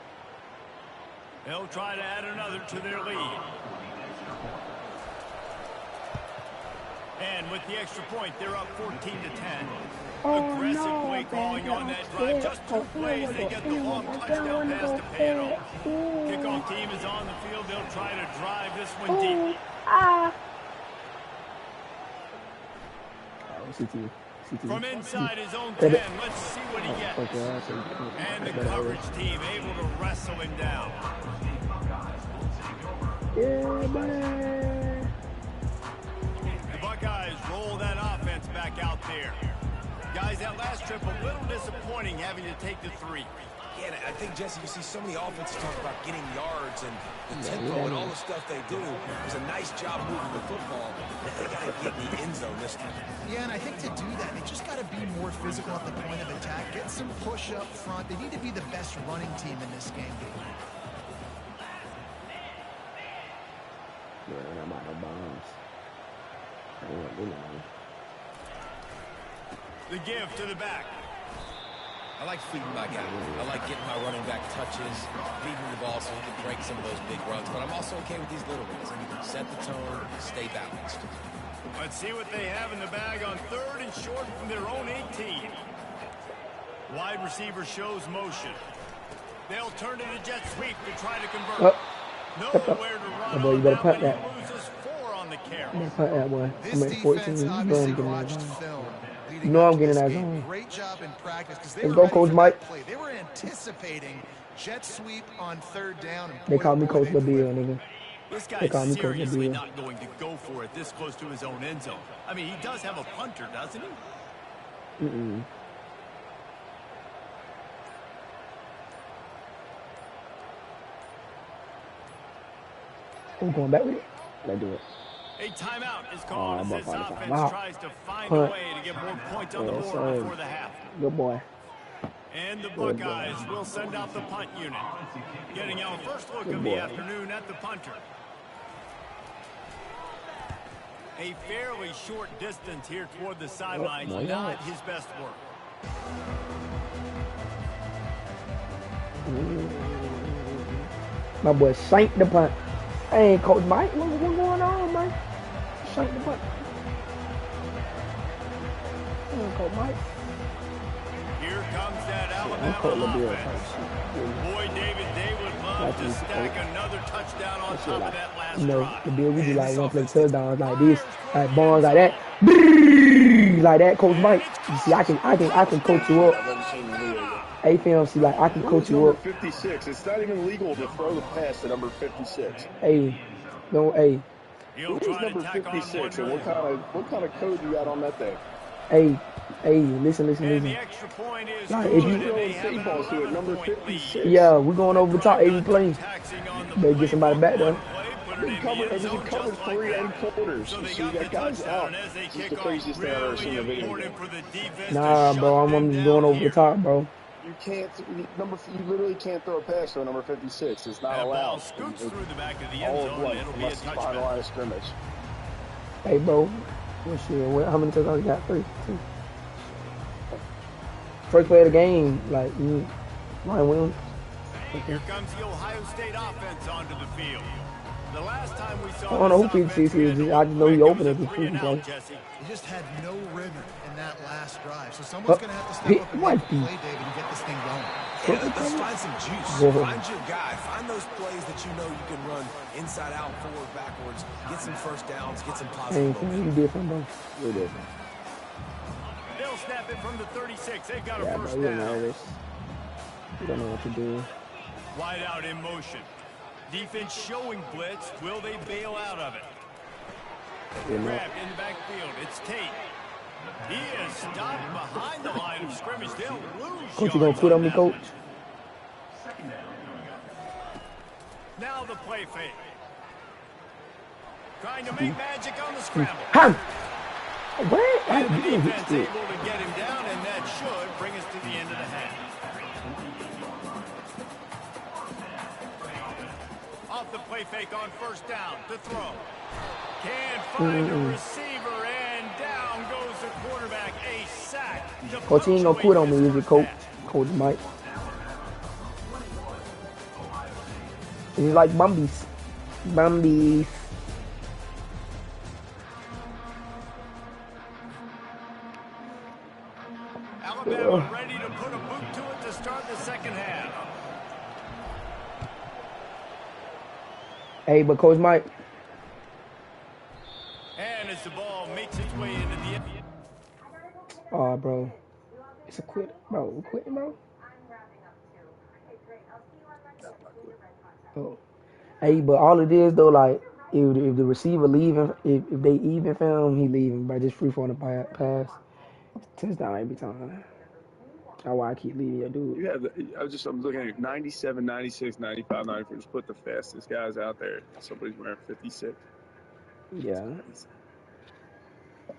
They'll try to add another to their lead. And with the extra point, they're up 14-10. Aggressive play calling on that drive. Just 2 plays, they get the long touchdown pass to pay it off. Kickoff team is on the field. They'll try to drive this one deep. CT. From inside his own 10, let's see what he gets. And the coverage team able to wrestle him down. Yeah, man. The Buckeyes roll that offense back out there. Guys, that last trip a little disappointing having to take the 3. Yeah, I think, Jesse, you see so many offenses talk about getting yards and the tempo and all the stuff they do. It was a nice job moving the football, but they got to get in the end zone this time. Yeah, and I think to do that, they just got to be more physical at the point of attack, get some push up front. They need to be the best running team in this game. Yeah, I'm out of bounds. I don't want to do nothing. The give to the back. I like feeding my guy. I like getting my running back touches, feeding the ball so he can break some of those big runs. But I'm also okay with these little ones. Set the tone, stay balanced. Let's see what they have in the bag on 3rd and short from their own 18. Wide receiver shows motion. They'll turn to the jet sweep to try to convert. Nowhere to run boy, you on better that punt one. that. He loses 4 on the carry. I'm gonna punt that one. This I'm at 14. defense You know I'm obviously getting that watched zone. film. You know I'm getting that game. zone. Great job in practice because they Let's were go, ready Coach for Mike. that play. They were anticipating jet sweep on 3rd down. And They boy, call me oh boy, Coach they Labille, delivered. nigga. This They call guy's me Coach seriously Labille. not going to go for it this close to his own end zone. I mean, he does have a punter, doesn't he? Mm-mm. I'm going back with it. Let's do it. A timeout is called as this offense timeout. tries to find Punt. a way to get more points on the Yes, board sir. before the half. Good boy. And the Good boy. Buckeyes will send out the punt unit. Getting our first look Good of boy. the afternoon at the punter. A fairly short distance here toward the sidelines, my not gosh. his best work. My boy sank the punt. Hey, Coach Mike, what's going on, man? Shut the fuck. Hey, Coach Mike. Here comes that I'm Coach Alabama LaBeal. offense. Boy, David, they would love to stack another touchdown on top of that last drive. LaBeal, we do like one play touchdowns like this, like bombs like that, like that. Coach Mike, you see, I can coach you up. Hey, fam, see, like I can coach you up. 56. It's not even legal to throw the pass to number 56. Hey, no, hey. Who's number 56 and what kind of code you got on that thing? Hey, listen. The extra point is like, good, if you throwing state balls to it, number 56. Yeah, we're going over the top every play. Better get somebody back there. There's a cover 3 and quarters. So you got guys out. This is the craziest thing I've ever seen in a video game. Nah, bro, I'm just going over the top, bro. You literally can't throw a pass to a number 56. It's not allowed. Scoots through the back of the All end of zone, one, it'll be a unless it's behind the touchback. line of scrimmage. Hey, bro. Well, shit, how many touchdowns you got? 3, 2. First play of the game, like, Ryan Williams. Here comes the Ohio State offense onto the field. The last time we saw I don't know who 56 is. I just know he opened it. He just had no rhythm in that last drive. So someone's going to have to step up and make a play, David, and get this thing going. Yeah, let's find some juice. Find your guy. Find those plays that you know you can run inside out, forward, backwards. Get some first downs. Get some positive momentum. You different, bro. You're different. They'll snap it from the 36. They've got a first bro, down. You don't know what you're doing. Wide out in motion. Defense showing blitz. Will they bail out of it? Grabbed in the backfield. It's Tate. He is stopped behind the line of scrimmage. They'll lose. Coach, you gonna quit on me, Coach? Now the play fake. Trying to make magic on the scramble. What? And the defense able to get him down, and that should bring us to the end of the half. Off the play fake on first down to throw. Can't find a receiver, and down goes the quarterback. A sack. Coach, he ain't gonna quit on me, is it, Coach? Coach Mike. He's like Bumbies. Alabama ready to put a boot to it to start the second half. Hey, but Coach Mike. And as the ball makes its way into the end. Oh, bro. It's a quit. Bro, we're quitting, bro. Oh. Hey, but all it is, though, like, if the receiver leaving, if they even film, he leaving, bro. Just free for the pass. Touchdown every time. That's why I keep leaving your dude. You have. I'm looking at 97, 96, 95, 94. Just put the fastest guys out there. Somebody's wearing 56. Yeah.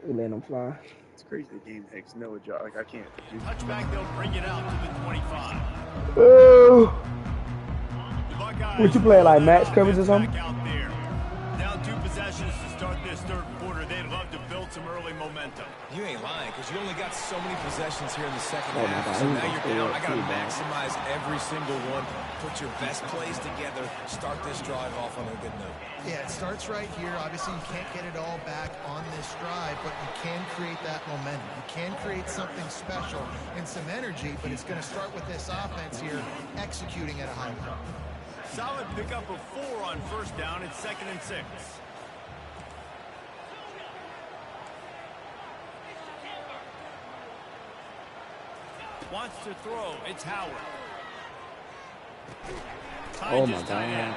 We let them fly. It's crazy. The game takes no adjust. Like I can't. Touchback, they'll bring it out to the 25. Oh. The Buckeyes What you playing, like match coverage or something? out there. Now 2 possessions to start this third quarter. They'd love to build some early momentum. You ain't lying, because you only got so many possessions here in the second Oh, half. my God. So now you're down. I got to maximize every single one. Put your best plays together. Start this drive off on a good note. Yeah, it starts right here. Obviously, you can't get it all back on this drive, but you can create that momentum. You can create something special and some energy, but it's going to start with this offense here executing at a high level. Solid pickup of 4 on first down. It's 2nd and 6. Wants to throw. It's Howard. Oh, my God.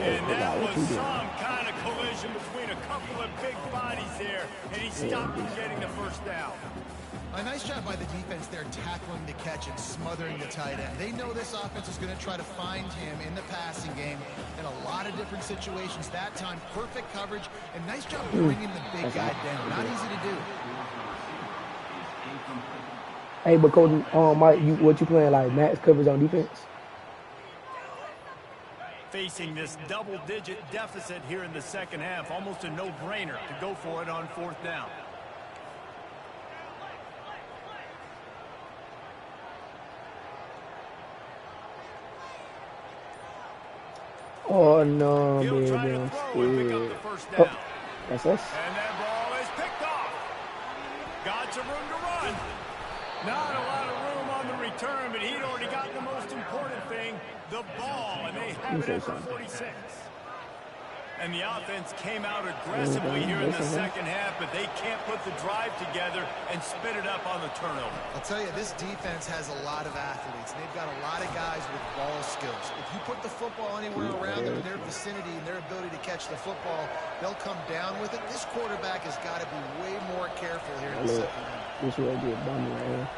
And that was some kind of collision between a couple of big bodies there, and he stopped from getting the first down. A nice job by the defense there, tackling the catch and smothering the tight end. They know this offense is going to try to find him in the passing game in a lot of different situations. That time, perfect coverage, and nice job bringing the big guy down. Not easy to do. Hey, but Coach, Mike, what you playing, like max coverage on defense? Facing this double-digit deficit here in the second half, almost a no-brainer to go for it on 4th down. Oh no, He'll baby, try to I'm throw and pick up scared. the first Oh, down. that's us. And that ball is picked off. Got some room to run. Not a lot of room on the return, but he'd already gotten the most important thing, the ball, and they have it at the 46. And the offense came out aggressively here in the second half, but they can't put the drive together and spit it up on the turnover. I'll tell you, this defense has a lot of athletes, and they've got a lot of guys with ball skills. If you put the football anywhere around them in their vicinity and their ability to catch the football, they'll come down with it. This quarterback has got to be way more careful here in the second half. This will be a bummer right here.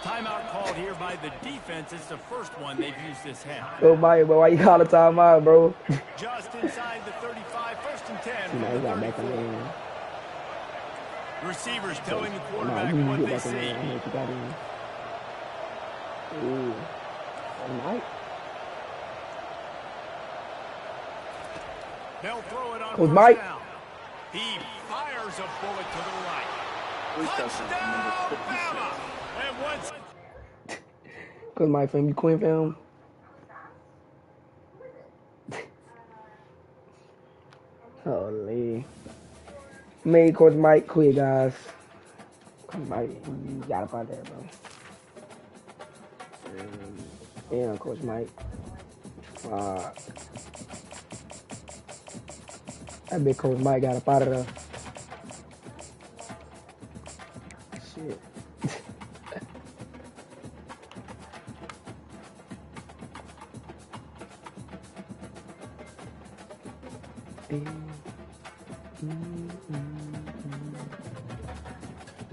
Timeout called here by the defense. It's the first one they've used this half. Yo, Mike, bro, why you call the timeout, bro? Just inside the 35, 1st and 10. You know, he got back in there. Receivers telling the quarterback what they see. Ooh. Mike. They'll throw it on Coach first Mike. down. He fires a bullet to the right. Touchdown, Bama! And once Cause Mike fam, you queen fam. Holy. Made Coach Mike quit, guys. Coach Mike, you got up out there, bro. Yeah, Coach Mike. That big Coach Mike got up out of there. Shit.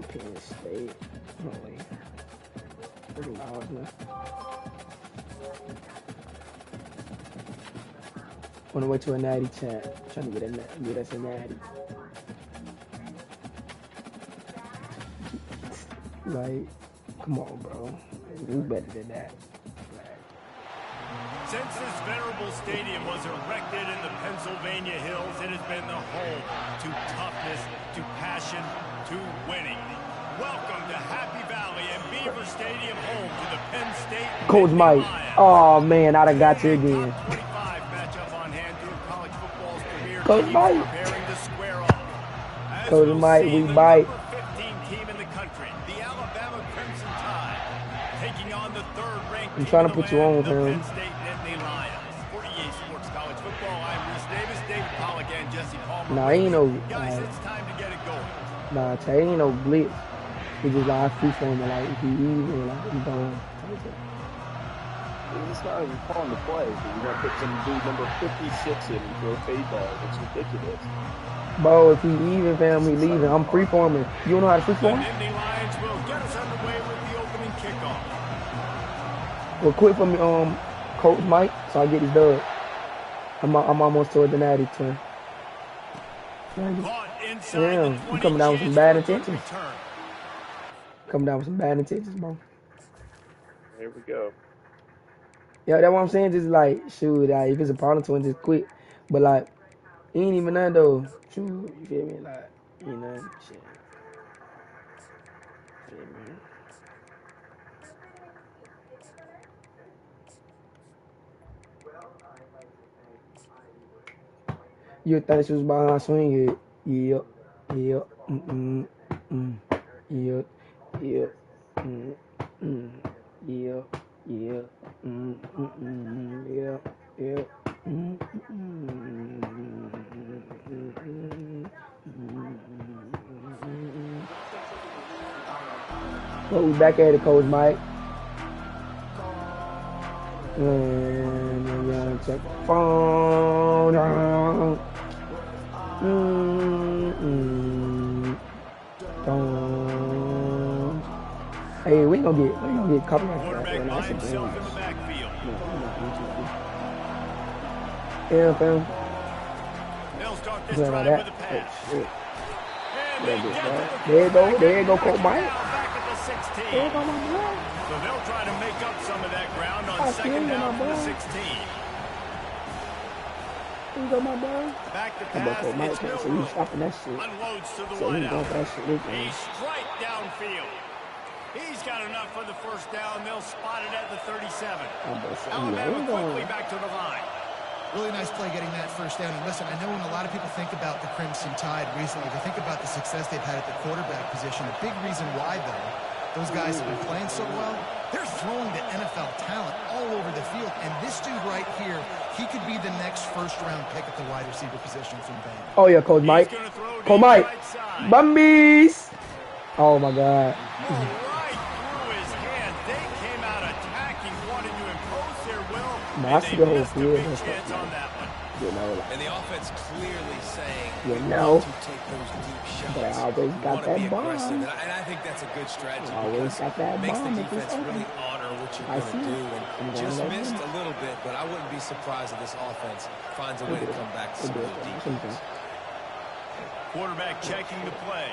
Penn State. Holy. $30 now. On the way to a natty chat. Trying to get us a natty. Like, come on, bro. We better than that. Since this venerable stadium was erected in the Pennsylvania Hills, it has been the home to toughness, to passion, to winning. Welcome to Happy Valley and Beaver Stadium, home to the Penn State Coach Mike. Oh man, I done got you again. Top 25 matchup on hand to college football's career Coach teams Mike. preparing to square off. As Coach we'll Mike, see, we the bite. number 15 team in the country, the Alabama Crimson Tide, taking on the third-ranked I'm team trying in to the put you land, on, the fam. Penn State Nittany Lions. For EA Sports College Football, I'm Reese Davis, David Pollack, and Jesse Palmer. Nah, ain't no. Guys, it's time to get it going. Nah, Tay, ain't no blitz. We just like free form, like if he even like he don't. It's not even calling the play. You're going to put some dude number 56 in and throw a fade ball. It's ridiculous. Bro, if he even, fam, he leaving. I'm free forming. You don't know how to free The form? Nittany Lions will get us underway with the opening kickoff. Well, quit for me, Coach Mike, so I get his dub. I'm almost toward the natty turn. Caught inside Damn, the 20, you coming down with some chance bad for a good intentions. return. Coming down with some bad intentions, bro. Here we go. Yeah, that's what I'm saying. Just like, shoot, like, if it's a problem to him, just quit. But like, he ain't even none though. Shoot, you feel me? Like, you know, shit. Feel me? You think she was behind swing it? Yep, yep, yep, yep, yep, yep, yep, yep. Well, we back at it, Coach Mike. And I'm gonna check the phone. Hey, we gonna get copyright for that. Quarterback by That's a himself damn. in the backfield. Yeah, fam. They'll start this Something like drive with that. a pass. Oh, shit. And they get to the There you go, quarterback. there you go, Coach Now Mike. back at the 16. There you go, my boy. So they'll try to make up some of that ground on I second feel you, down my from the boy. 16. There you go, my boy. Back to That boy pass, Coach Mike, it's so you Milrow. stopping that shit. Unloads to the So you going for wideout. that shit, A strike downfield. He's got enough for the first down. They'll spot it at the 37. I'm Alabama quickly back to the line. Really nice play getting that first down. And listen, I know when a lot of people think about the Crimson Tide recently, they think about the success they've had at the quarterback position. A big reason why, though, those guys have been playing so well, they're throwing to NFL talent all over the field. And this dude right here, he could be the next first-round pick at the wide receiver position from Bama. Oh, yeah, Coach Mike. Coach Mike. Bumbies. Oh, my God. Right through his hand. They came out attacking, wanting to impose their will. I see the whole field. Chance on that one. You know, And the offense clearly saying, you know, to take those deep shots. but I always got that bomb. And I think that's a good strategy Always got that it makes bomb the if it's defense open. really honor what you're I going see to do. it. And I'm just going missed right a little bit, but I wouldn't be surprised if this offense finds a way to come back to some good defense. Quarterback checking the play.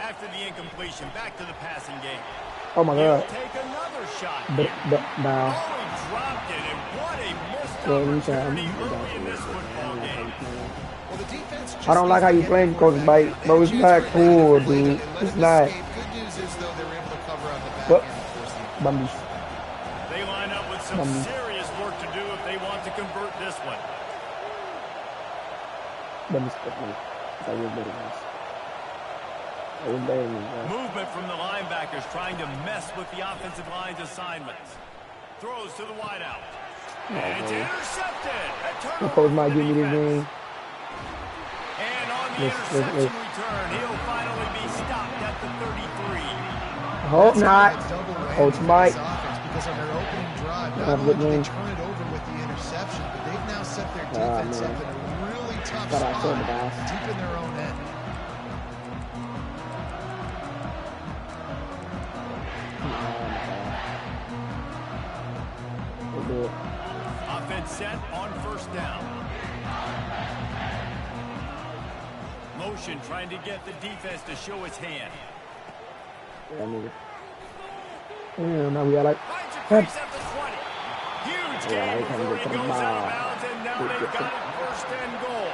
After the incompletion, back to the passing game. Oh, my God. He'll take another shot. Now. Oh, he dropped it, and what a missed opportunity early in this football game. Well, the defense I don't like how you playing, Coach Mike. Bro, it's not cool, dude. It's not. Good news is, though, they were able to cover on the back What? end and force the Bumbies. They line up with some serious work to do if they want to convert this one. Bumbies. That was better than us. That was better than us. Movement from the linebackers trying to mess with the offensive line's assignments. Throws to the wideout. And it's intercepted. A turnover Coach Mike for the give me this defense. ring. And on the interception return, he'll finally be stopped at the 33. Hope not. double whammy Coach for Mike. this offense because on their opening drive, not Have a only good did they game. turn it over with the interception, but they've now set their defense up man. in a really tough Got our spot, foot, guys. deep in their own end. Offense set on first down. Motion trying to get the defense to show its hand. Yeah, now we got like. Finds a crease at the 20. Huge gain before he goes out of bounds, and now they've got it first and goal.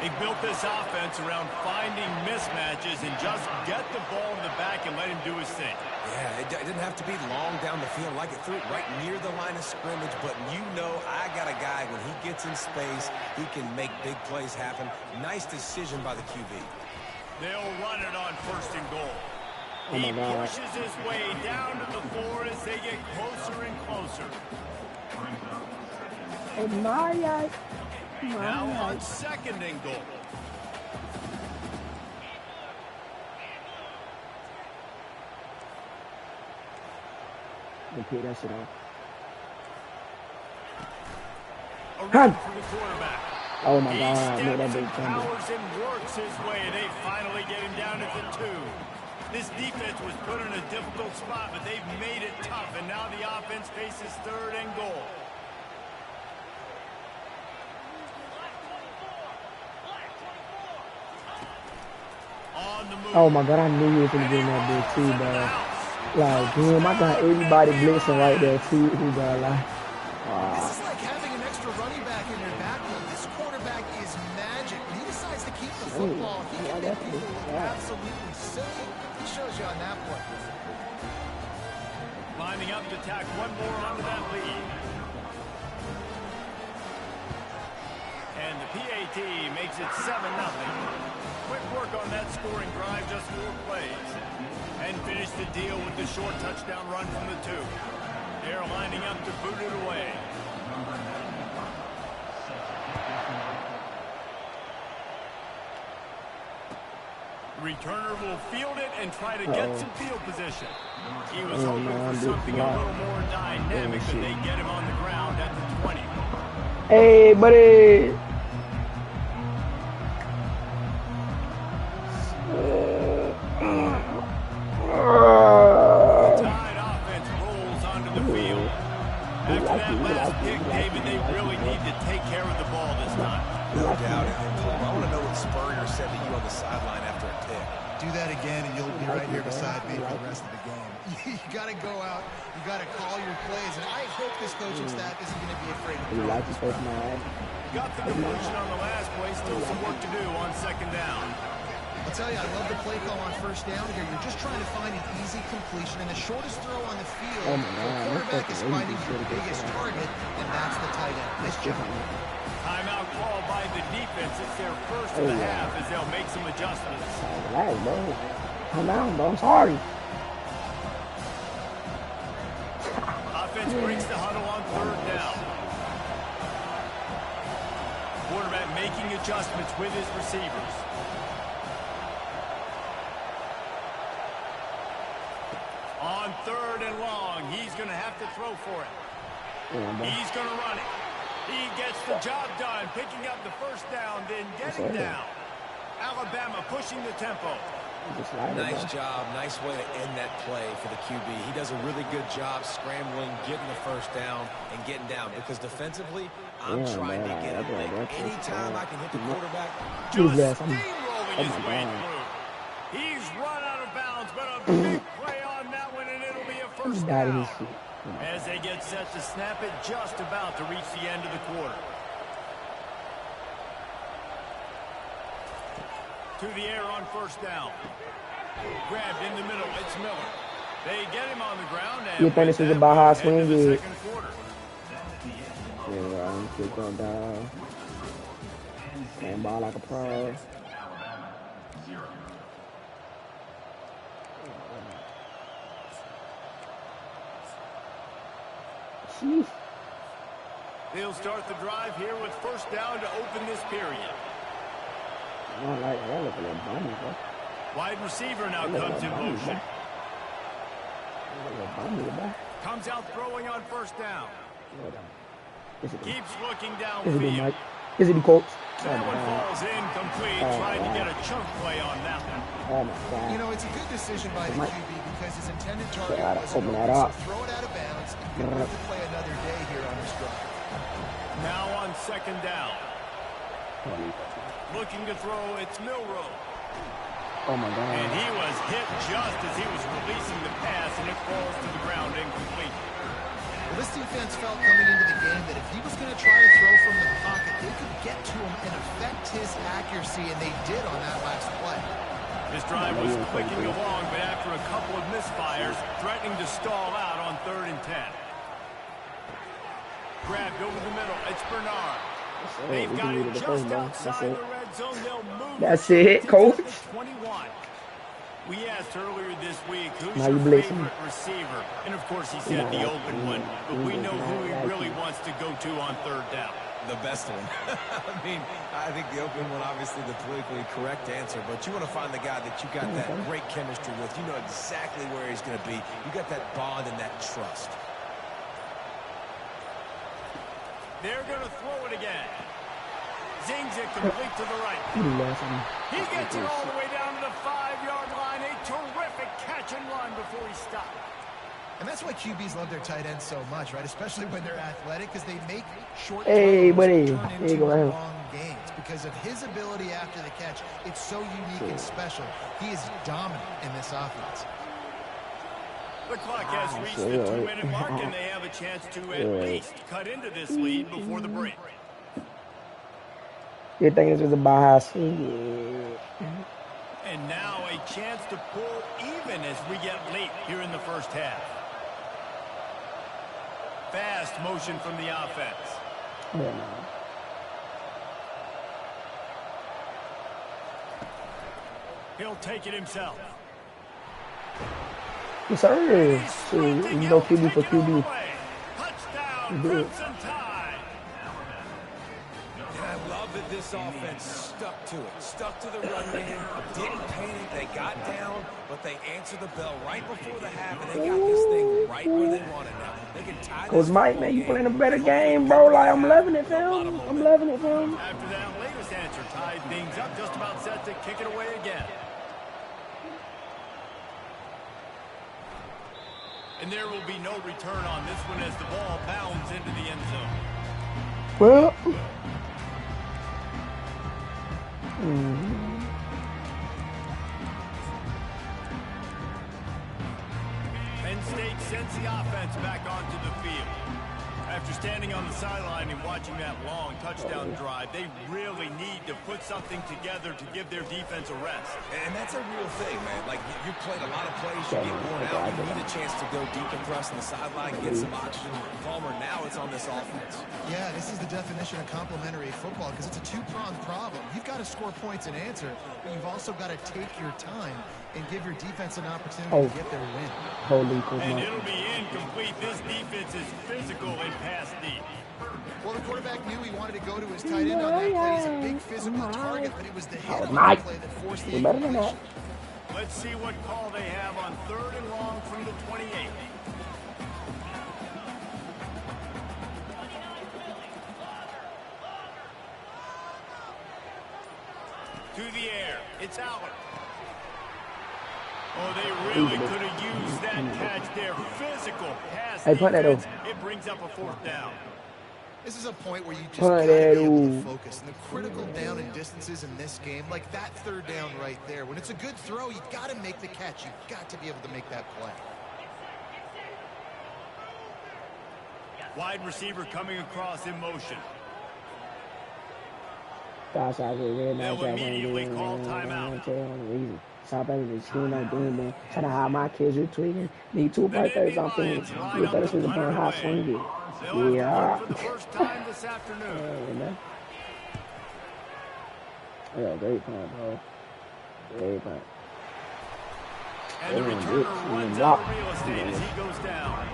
They built this offense around finding mismatches and just get the ball in the back and let him do his thing. Yeah, it didn't have to be long down the field. Like it threw it right near the line of scrimmage, but you know I got a guy, when he gets in space, he can make big plays happen. Nice decision by the QB. They'll run it on first and goal. Oh He my God. pushes his way down to the floor as they get closer and closer. Oh my God. Now on second and goal. Repeat that shit off. A run for the quarterback. Oh my He God. I made that steps big and fumble. powers and works his way. They finally get him down at the 2. This defense was put in a difficult spot, but they've made it tough, and now the offense faces third and goal. On the move. Oh my God, I knew you was gonna get in that big too, bro. Like, damn, I got everybody blitzing right there too. Who got like, This is like having an extra running back in your backfield. This quarterback is magic. When he decides to keep the football, he can make people look absolutely silly. He shows you on that play. Lining up to tack one more onto that lead. And the PAT makes it 7-0. Quick work on that scoring drive, just 4 plays. And finish the deal with the short touchdown run from the 2. They're lining up to boot it away. The returner will field it and try to get some field position. He was hoping for something a little more dynamic, but they get him on the ground at the 20. hey, buddy. Tide offense rolls onto the field. After that last pick, David, they really need to take care of the ball this time. No doubt. I want to know what Spurrier said to you on the sideline after a pick. Do that again, and you'll be right here beside me for the rest of the game. You got to go out. You got to call your plays, and I hope this coaching staff isn't going to be afraid of You throwing. like this first man? Got the completion on the last play. Still some work to do on second down. I'll tell you, I love the play call on first down here. You're just trying to find an easy completion, and the shortest throw on the field, Oh my the God, quarterback that's is fucking finding easy. your biggest target, and that's the tight end. Nice job. Timeout call by the defense. It's their first of the half as they'll make some adjustments. Relax, bro. Calm down, bro. I'm sorry. Offense breaks the huddle on third down. Quarterback making adjustments with his receivers. On third and long, he's going to have to throw for it. He's going to run it. He gets the job done, picking up the first down, then getting down. Alabama pushing the tempo. Nice job. Nice way to end that play for the QB. He does a really good job scrambling, getting the first down, and getting down. Because defensively, I'm trying to get a lick. Anytime I can hit the quarterback. Just steamrolling his way through. He's run out of bounds, but a big play on that one, and it'll be a first down. As they get set to snap it, just about to reach the end of the quarter. To the air on first down. Grabbed in the middle. It's Miller. They get him on the ground. And you think this is a Baja swing? Yeah, I'm still going down. Playing ball like a pro. Jeez. They'll start the drive here with first down to open this period. I don't like that. Look a little bummy, bro. Wide receiver now comes in motion. Comes out throwing on first down. Keeps looking downfield. Is it the Colts? That one falls incomplete. Trying to get a chunk play on that one. Oh my God. You know, it's a good decision by the QB because his intended target was open that so up. throw it out of bounds and get ready to play another day here on this drive. Now on second down. Looking to throw, it's Milroe. Oh my God. And he was hit just as he was releasing the pass, and it falls to the ground incomplete. Well, this defense felt coming into the game that if he was going to try to throw from the pocket, they could get to him and affect his accuracy, and they did on that last play. This drive was clicking along, but after a couple of misfires, threatening to stall out on 3rd and 10. Grabbed over the middle. It's Bernard. They've got him just outside the red zone. They'll move. That's it, coach. 21. We asked earlier this week, who's Now your you blessing favorite receiver? And, of course, he said the open one. But we know who he really wants to go to on 3rd down. The best one. I mean, I think the open one, obviously the politically correct answer, but you want to find the guy that you got that great chemistry with. You know exactly where he's going to be. You got that bond and that trust. They're going to throw it again. Zings it complete to the right. He gets it all the way down to the 5-yard line. A terrific catch and run before he stopped. And that's why QBs love their tight ends so much, right? Especially when they're athletic, because they make short buddy. turn into long gains. Because of his ability after the catch, it's so unique and special. He is dominant in this offense. The clock has reached the 2-minute mark, and they have a chance to at least cut into this lead before the break. You think this was a Baja swing? And now a chance to pull even as we get late here in the first half. Fast motion from the offense. He'll take it himself. Yes, sir. You know QB for QB. Touchdown, Crimson Tide. And I love that this offense stuck to it. Stuck to the run game. Didn't panic. They got down, but they answered the bell right before the half, and they got this thing right where they wanted now. They can tie this. Coach Mike, man, you playing a better game, bro. Like, I'm loving it, fam. I'm loving it, fam. After that latest answer, tied things up, just about set to kick it away again. And there will be no return on this one as the ball bounds into the end zone. Well. Penn State sends the offense back onto the field. After standing on the sideline and watching that long touchdown drive, they really need to put something together to give their defense a rest. And that's a real thing, man. Like, you played a lot of plays, you get worn out, you need a chance to go decompress on the sideline, get some oxygen. Calmer, now it's on this offense. Yeah, this is the definition of complementary football because it's a two-pronged problem. You've got to score points and answer, but you've also got to take your time and give your defense an opportunity to get their win. And it'll be incomplete. This defense is physical and pass deep. Well, the quarterback knew he wanted to go to his tight end on that play. He's a big physical target, but it was the hit on that play that forced the incompletion. Let's see what call they have on 3rd and long from the 28. To the air. It's Allen. Oh, they really could have used that catch there. Physical pass defense. It brings up a 4th down. This is a point where you just got to be able to focus. And the critical down and distances in this game, like that 3rd down right there, when it's a good throw, you've got to make the catch. You've got to be able to make that play. Wide receiver coming across in motion. They'll immediately call timeout. Stop everything. She ain't not doing that. Trying to hide my kids. You're tweaking. Need 2 birthdays on things. You better see the burn hot swing. Yeah. For the first time this afternoon. Yeah, great punt, bro. Great punt. And the returner runs out of real estate as he goes down.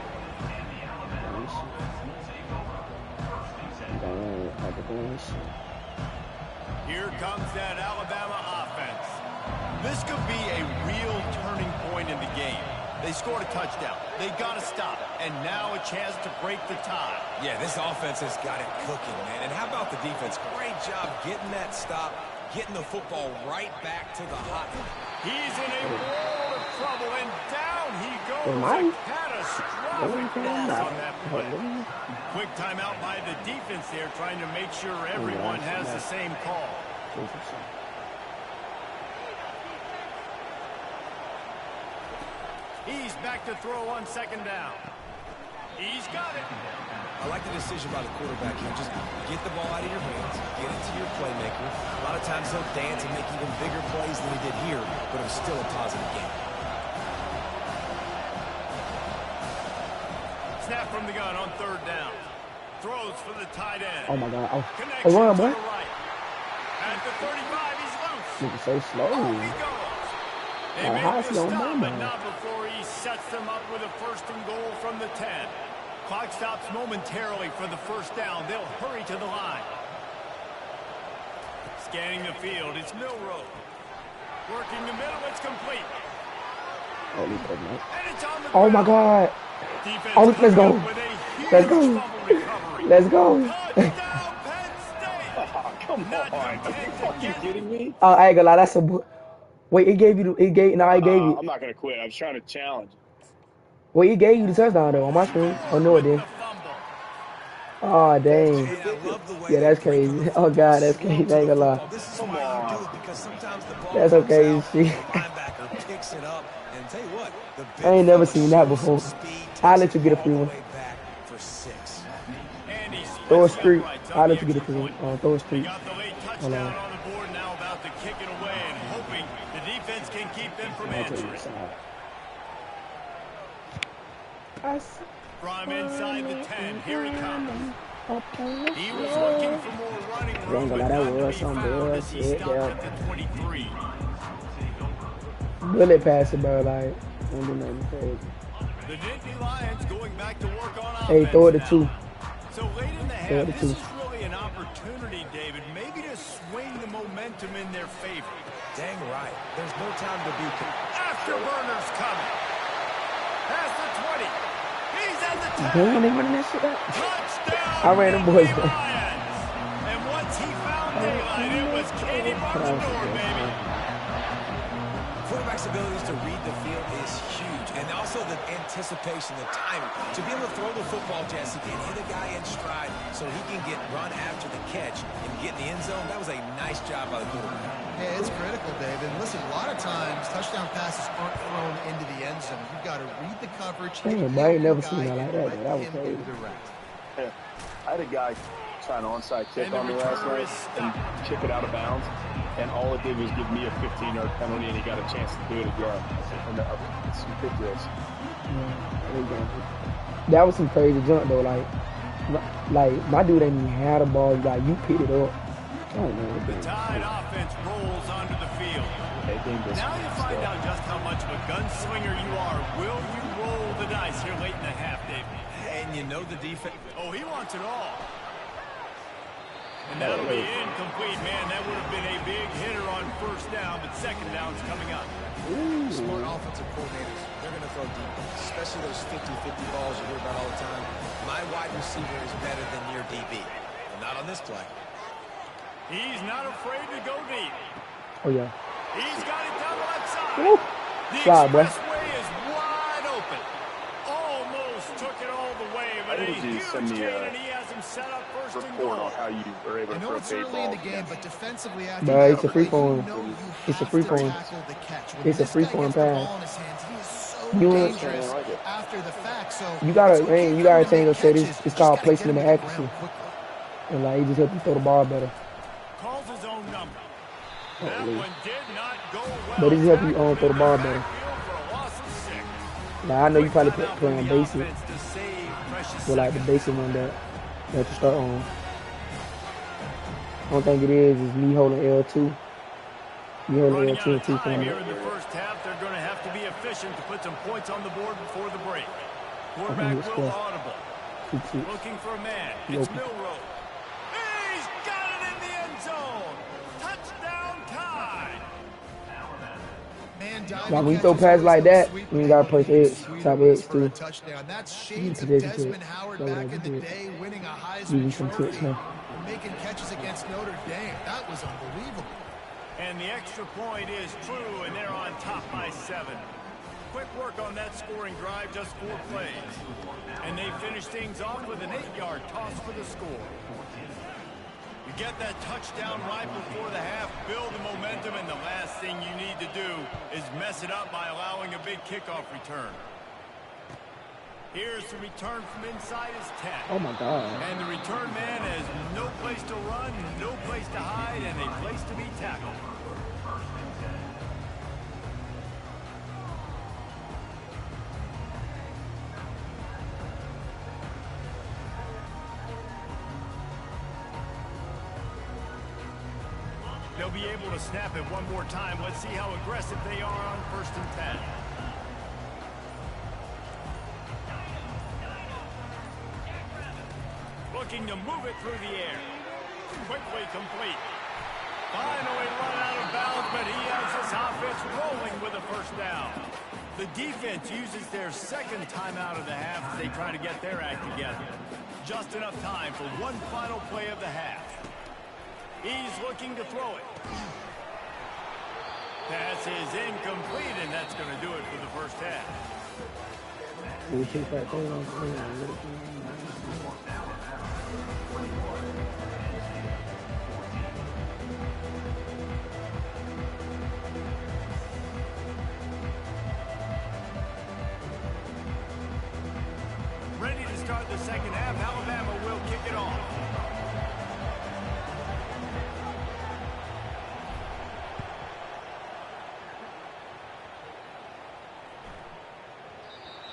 Here comes that Alabama offense. This could be a real turning point in the game. They scored a touchdown. They got to stop. And now a chance to break the tie. Yeah, this offense has got it cooking, man. And how about the defense? Great job getting that stop, getting the football right back to the hot line. He's in a world of trouble, and down he goes. A catastrophic loss on that play. Quick timeout by the defense there, trying to make sure everyone has the same call. He's back to throw on 2nd down. He's got it. I like the decision by the quarterback here. Just get the ball out of your hands, get it to your playmaker. A lot of times he'll dance and make even bigger plays than he did here, but it was still a positive game. Snap from the gun on 3rd down. Throws for the tight end. Oh, my God. Connection run, to boy. the right. At the 35, he's loose. Nigga so slow. Off he goes. They make the stop, but not before he sets them up with a 1st and goal from the 10. Clock stops momentarily for the 1st down. They'll hurry to the line. Scanning the field, it's Milrow. Working the middle, it's complete. And it's on the Oh, my God. Defense Oh, let's go. with a huge Let's go. fumble recovery. Let's go. Touchdown, Penn State. Oh, come on. Are you kidding me? I ain't gonna lie. That's a... Wait, it gave you... I gave you... I'm not going to quit. I was trying to challenge. Wait, it gave you the touchdown, though, on my screen. Oh, no, it didn't. Oh, dang. Yeah, that's crazy. Oh, God, that's crazy. I ain't gonna lie. Come on. That's okay. See? I ain't never seen that before. I'll let you get a free one. Throw a streak. I'll let you get a free one. Throw a streak. Hold on. Now about to kick it away and hoping the defense can keep them from answering. From inside the 10, here he comes. He was looking for more running room, but not to be found as he stopped at the 23. Bullet pass it, bro. Like, don't do nothing crazy. The Nittany Lions going back to work on offense. Hey, throw it to 2. So late in the half, this is really an opportunity, David, maybe to swing the momentum in their favor. Dang right. There's no time to be... Afterburners coming. Past the 20. He's at the 10. Damn, they running that shit up. Touchdown. I ran them boys. And once he found daylight, it was Katie Barnador, baby. Quarterback's abilities to read the field is huge, and also the anticipation, the timing. To be able to throw the football, Jesse, and hit a guy in stride so he can get run after the catch and get in the end zone, that was a nice job by the quarterback. Yeah, it's critical, Dave. And listen, a lot of times, touchdown passes aren't thrown into the end zone. You've got to read the coverage. Damn, I ain't never seen that like that. That was crazy. I had a guy try an onside kick on me last night and kick it out of bounds, and all it did was give me a 15-yard penalty, and he got a chance to do it again. And it's ridiculous. That was some crazy jump though. Like my dude ain't even had a ball. Like you picked it up. I don't know. The Tide offense rolls onto the field. Now you find out just how much of a gunslinger you are. Will you roll the dice here late in the half, Dave? And you know the defense. Oh, he wants it all. And that'll be incomplete, man. That would have been a big hitter on first down, but second down's coming up. Smart offensive coordinators, they're going to throw deep, especially those 50-50 balls you hear about all the time. My wide receiver is better than your DB. Well, not on this play. He's not afraid to go deep. Oh, yeah. He's got it down the left side. Woo. The Slide, boy. expressway is wide open. Almost took it all the way, but a huge gain, and he has him set up first and Report goal. on how you were able I to know throw it's fade early in the balls. game, but defensively after Nah, you it's a free play, form. you know you It's a have free to form. tackle the catch. When It's a this free guy form gets the pass. ball in his hands, he is so You know- dangerous after the fact. So You gotta, it's okay you for gotta him to change make those settings. catches, It's just called gotta placement get and him to the accuracy. ground quickly. And like, he just helped you throw the ball better. Calls his own number. That Lee. one did not go well. But he just helped you Tackled throw the in ball the better. backfield for a loss of 6. Now I know you probably Quick timeout play from on the basic, offense to save precious but like the seconds. basic one that you start on. Only thing it is me holding L2. You holding Running out L2 of and T time from here it. in the first half. They're going to have to be efficient to put some points on the board before the break. I Quarterback think it's will close. audible. 2-2. Looking for a man. He It's open. Milrow. He's got it in the end zone. Touchdown Tide. Man, Like when you throw passes like that, you ain't gotta press X, top X too. That's You shades of position Desmond it. Howard That's what back I in the did. day, winning a Give Heisman you some tips Trophy, now. making catches against Notre Dame. That was unbelievable. And the extra point is true, and they're on top by 7. Quick work on that scoring drive, just 4 plays. And they finish things off with an 8-yard toss for the score. You get that touchdown right before the half, build the momentum, and the last thing you need to do is mess it up by allowing a big kickoff return. Here's the return from inside his 10. Oh my God. And the return man has no place to run, no place to hide, and a place to be tackled. They'll be able to snap it one more time. Let's see how aggressive they are on 1st and 10. Looking to move it through the air. Quickly complete. Finally run out of bounds, but he has his offense rolling with a first down. The defense uses their second timeout of the half as they try to get their act together. Just enough time for one final play of the half. He's looking to throw it. Pass is incomplete, and that's going to do it for the first half. We take that thing off. Ready to start the second half. Alabama will kick it off.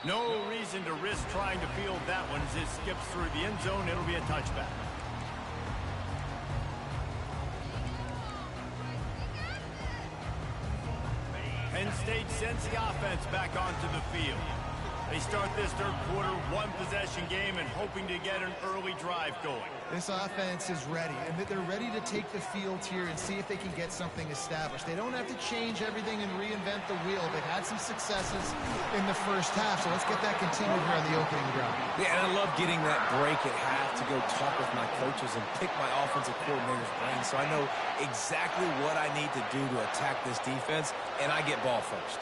No reason to risk trying to field that one as it skips through the end zone. It'll be a touchback. Penn State sends the offense back onto the field. They start this third quarter, one-possession game, and hoping to get an early drive going. This offense is ready, and they're ready to take the field here and see if they can get something established. They don't have to change everything and reinvent the wheel. They've had some successes in the first half, so let's get that continued here on the opening drive. Yeah, and I love getting that break at half to go talk with my coaches and pick my offensive coordinator's brain so I know exactly what I need to do to attack this defense, and I get ball first.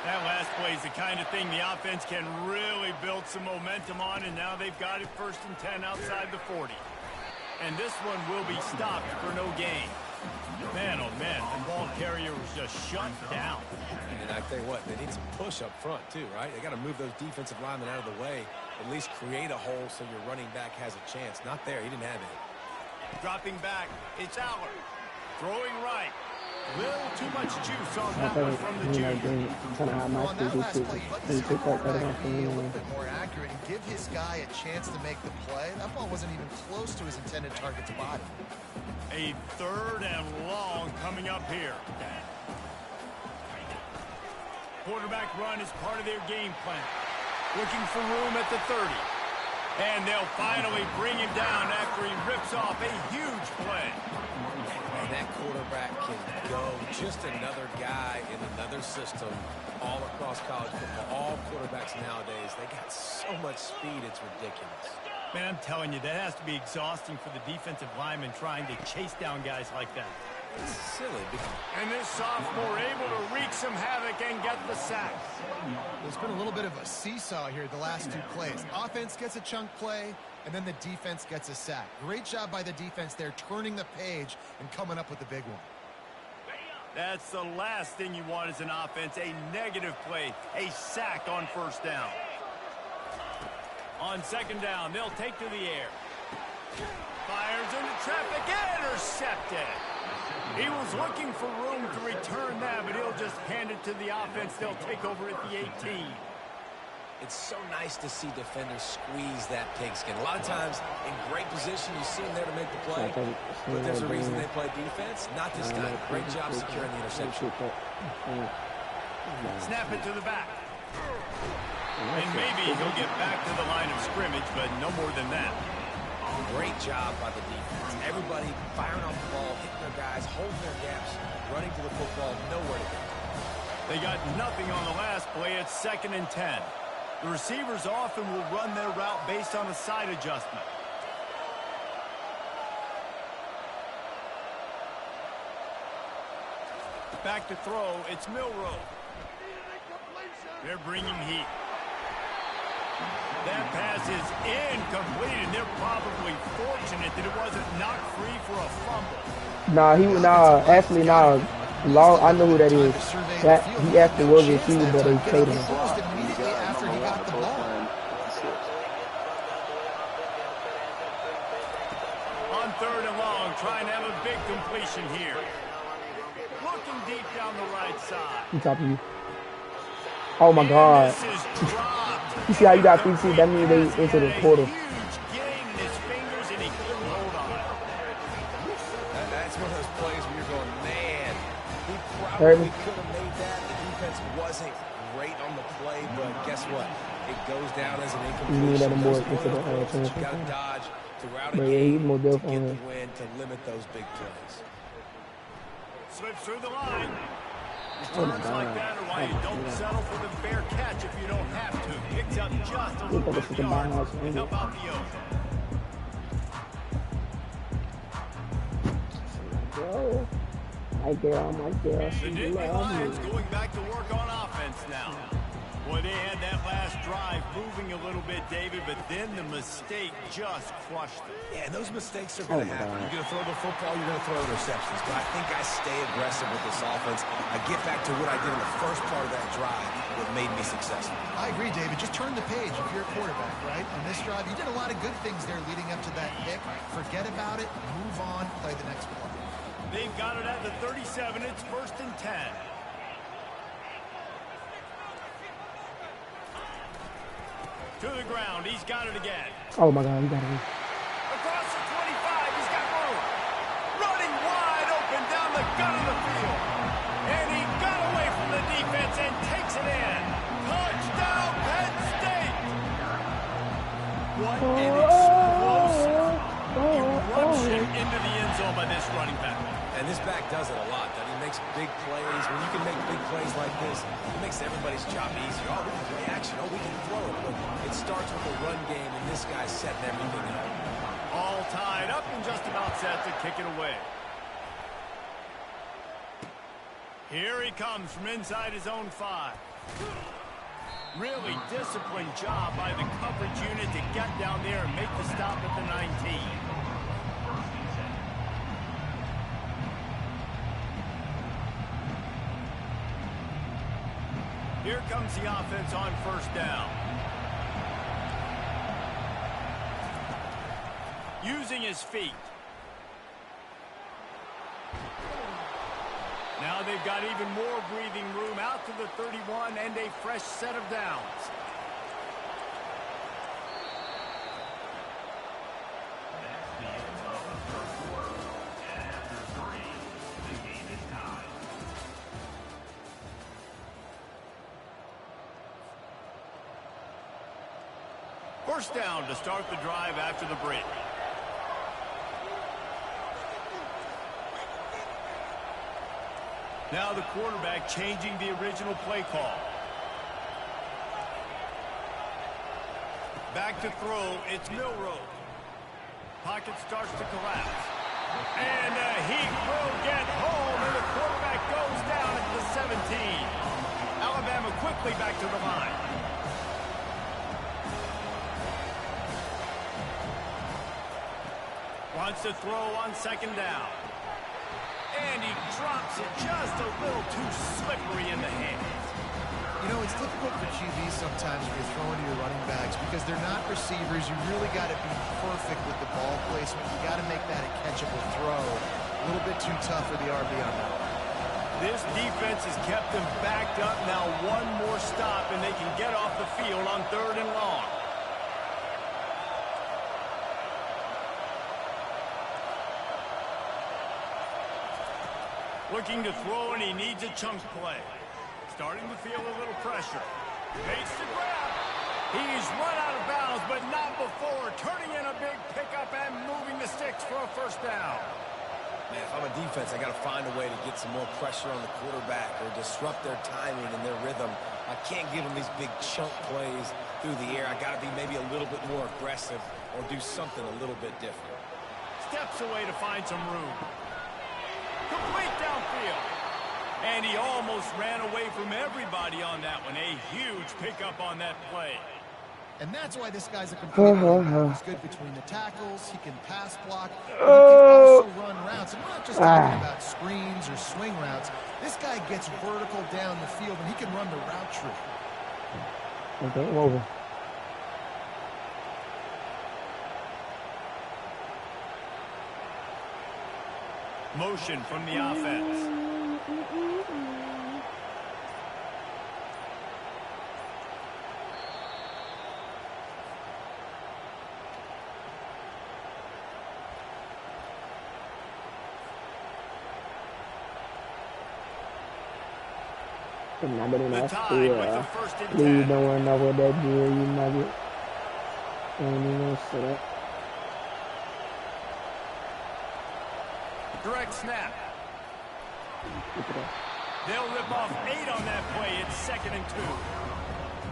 That last play is the kind of thing the offense can really build some momentum on, and now they've got it 1st and 10 outside the 40. And this one will be stopped for no gain. Man, oh man, the ball carrier was just shut down. And I tell you what, they need some push up front too, right? They got to move those defensive linemen out of the way. At least create a hole so your running back has a chance. Not there. He didn't have it. Dropping back. It's Aller. Throwing right. Little too much juice on that one from the junior. On that last play, let the quarterback be a little bit more accurate and give his guy a chance to make the play. That ball wasn't even close to his intended target's body. A 3rd and long coming up here. Quarterback run is part of their game plan. Looking for room at the 30. And they'll finally bring him down after he rips off a huge play. And that quarterback can go. Just another guy in another system all across college football. All quarterbacks nowadays, they got so much speed, it's ridiculous. Man, I'm telling you, that has to be exhausting for the defensive lineman trying to chase down guys like that. It's silly. And this sophomore able to wreak some havoc and get the sack. There's been a little bit of a seesaw here the last 2 plays. Offense gets a chunk play, and then the defense gets a sack. Great job by the defense there, turning the page and coming up with the big one. That's the last thing you want as an offense, a negative play, a sack on 1st down. On 2nd down, they'll take to the air. Fires into traffic, intercepted. He was looking for room to return that, but he'll just hand it to the offense. They'll take over at the 18. It's so nice to see defenders squeeze that pigskin. A lot of times, in great position, you see them there to make the play. But there's a reason they play defense. Not this time. Great job securing the interception. Snap it to the back. And maybe he'll get back to the line of scrimmage, but no more than that. Great job by the defense. Everybody firing off the ball, hitting their guys, holding their gaps, running to the football, nowhere to go. They got nothing on the last play. It's 2nd and 10. The receivers often will run their route based on a side adjustment. Back to throw, it's Milroe. They're bringing heat. That pass is incomplete, and they're probably fortunate that it wasn't knocked free for a fumble. Actually, I know who that is. He actually was a receiver, but they traded him. Almost immediately after he got the ball. On 3rd and long, trying to have a big completion here. Looking deep down the right side. He's topping you. Oh my God. You see how you got 3 seats? That means they into the portal. Huge gain in his fingers, and he couldn't hold on. That's one of those plays where you're going, man, he probably could have made that. The defense wasn't great on the play, but guess what? It goes down as an incompletion. You got to dodge throughout a game to get the win, to limit those big plays. Slips through the line. Returns like that are why you don't settle for the fair catch if you don't have to. Picks up just a little bit of yards to help out the yoke. The Nittany Lions going back to work on offense now. Boy, they had that last drive moving a little bit, David, but then the mistake just crushed them. Yeah, and those mistakes are going to happen. You're going to throw the football, you're going to throw interceptions. But I think I stay aggressive with this offense. I get back to what I did in the first part of that drive that made me successful. I agree, David. Just turn the page if you're a quarterback, right? On this drive, you did a lot of good things there leading up to that pick. Forget about it, move on, play the next play. They've got it at the 37. It's 1st and 10. To the ground. He's got it again. Oh, my God. He got it. Across the 25. He's got room. Running wide open down the gut of the field. And he got away from the defense and takes it in. Touchdown, Penn State. What an explosive eruption into the end zone by this running back. And this back does it a lot. I mean, he makes big plays. When you can make big plays like this, it makes everybody's job easier. Oh, we can play action. Oh, we can throw it. But it starts with the run game, and this guy's setting everything up. All tied up and just about set to kick it away. Here he comes from inside his own 5. Really disciplined job by the coverage unit to get down there and make the stop at the 19. Here comes the offense on 1st down. using his feet. Now they've got even more breathing room out to the 31 and a fresh set of downs. That's the end of the third quarter. And after 3, the game is tied. First down to start the drive after the break. Now the quarterback changing the original play call. Back to throw, it's Milroe. Pocket starts to collapse. And he will get home, and the quarterback goes down at the 17. Alabama quickly back to the line. Wants to throw on second down. And he drops it just a little too slippery in the hands. You know, it's difficult for QBs sometimes when you're throwing to your running backs because they're not receivers. You really got to be perfect with the ball placement. You got to make that a catchable throw. A little bit too tough for the RB on that one. This defense has kept them backed up. Now one more stop, and they can get off the field on 3rd and long. Looking to throw, and he needs a chunk play. Starting to feel a little pressure. Makes the grab. He's run out of bounds, but not before. Turning in a big pickup and moving the sticks for a first down. Man, if I'm a defense, I got to find a way to get some more pressure on the quarterback or disrupt their timing and their rhythm. I can't give them these big chunk plays through the air. I got to be maybe a little bit more aggressive or do something a little bit different. Steps away to find some room. Complete downfield. And he almost ran away from everybody on that one. A huge pickup on that play. And that's why this guy's a complete running. He's good between the tackles. He can pass block. He can also run routes. And we're not just talking about screens or swing routes. This guy gets vertical down the field, and he can run the route tree. Okay, I'm over. Motion from the offense. Not been enough The to with the first and lead 10. no one know what that deal you nugget. And you know, set up. Direct snap. Look at that. They'll rip off 8 on that play. It's 2nd and 2.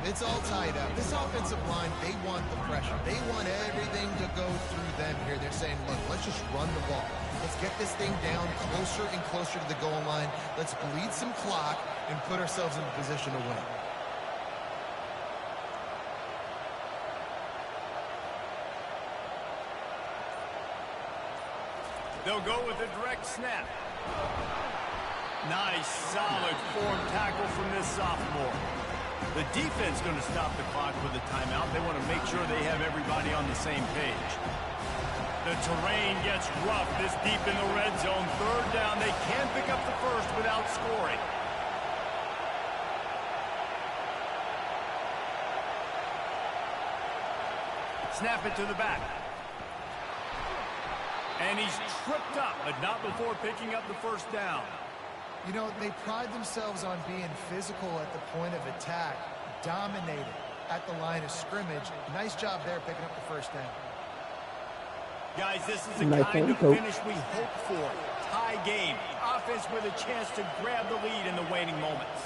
It's all tied up. This offensive line, they want the pressure. They want everything to go through them here. They're saying, look, let's just run the ball. Let's get this thing down closer and closer to the goal line. Let's bleed some clock and put ourselves in a position to win. They'll go with a direct snap. Nice, solid form tackle from this sophomore. The defense going to stop the clock with a timeout. They want to make sure they have everybody on the same page. The terrain gets rough this deep in the red zone. 3rd down. They can't pick up the first without scoring. Snap it to the back. And he's tripped up, but not before picking up the first down. You know, they pride themselves on being physical at the point of attack, dominated at the line of scrimmage. Nice job there picking up the first down. Guys, this is the kind of finish we hope for. Tie game. Offense with a chance to grab the lead in the waning moments.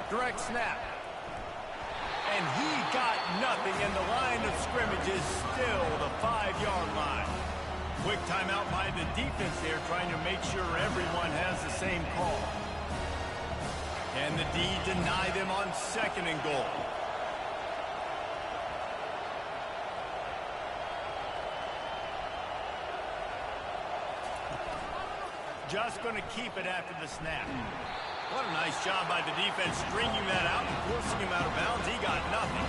Direct snap. And he got nothing, and the line of scrimmage is still the 5-yard line. Quick timeout by the defense there, trying to make sure everyone has the same call. Can the D deny them on 2nd and goal? Just going to keep it after the snap. What a nice job by the defense stringing that out and forcing him out of bounds. He got nothing.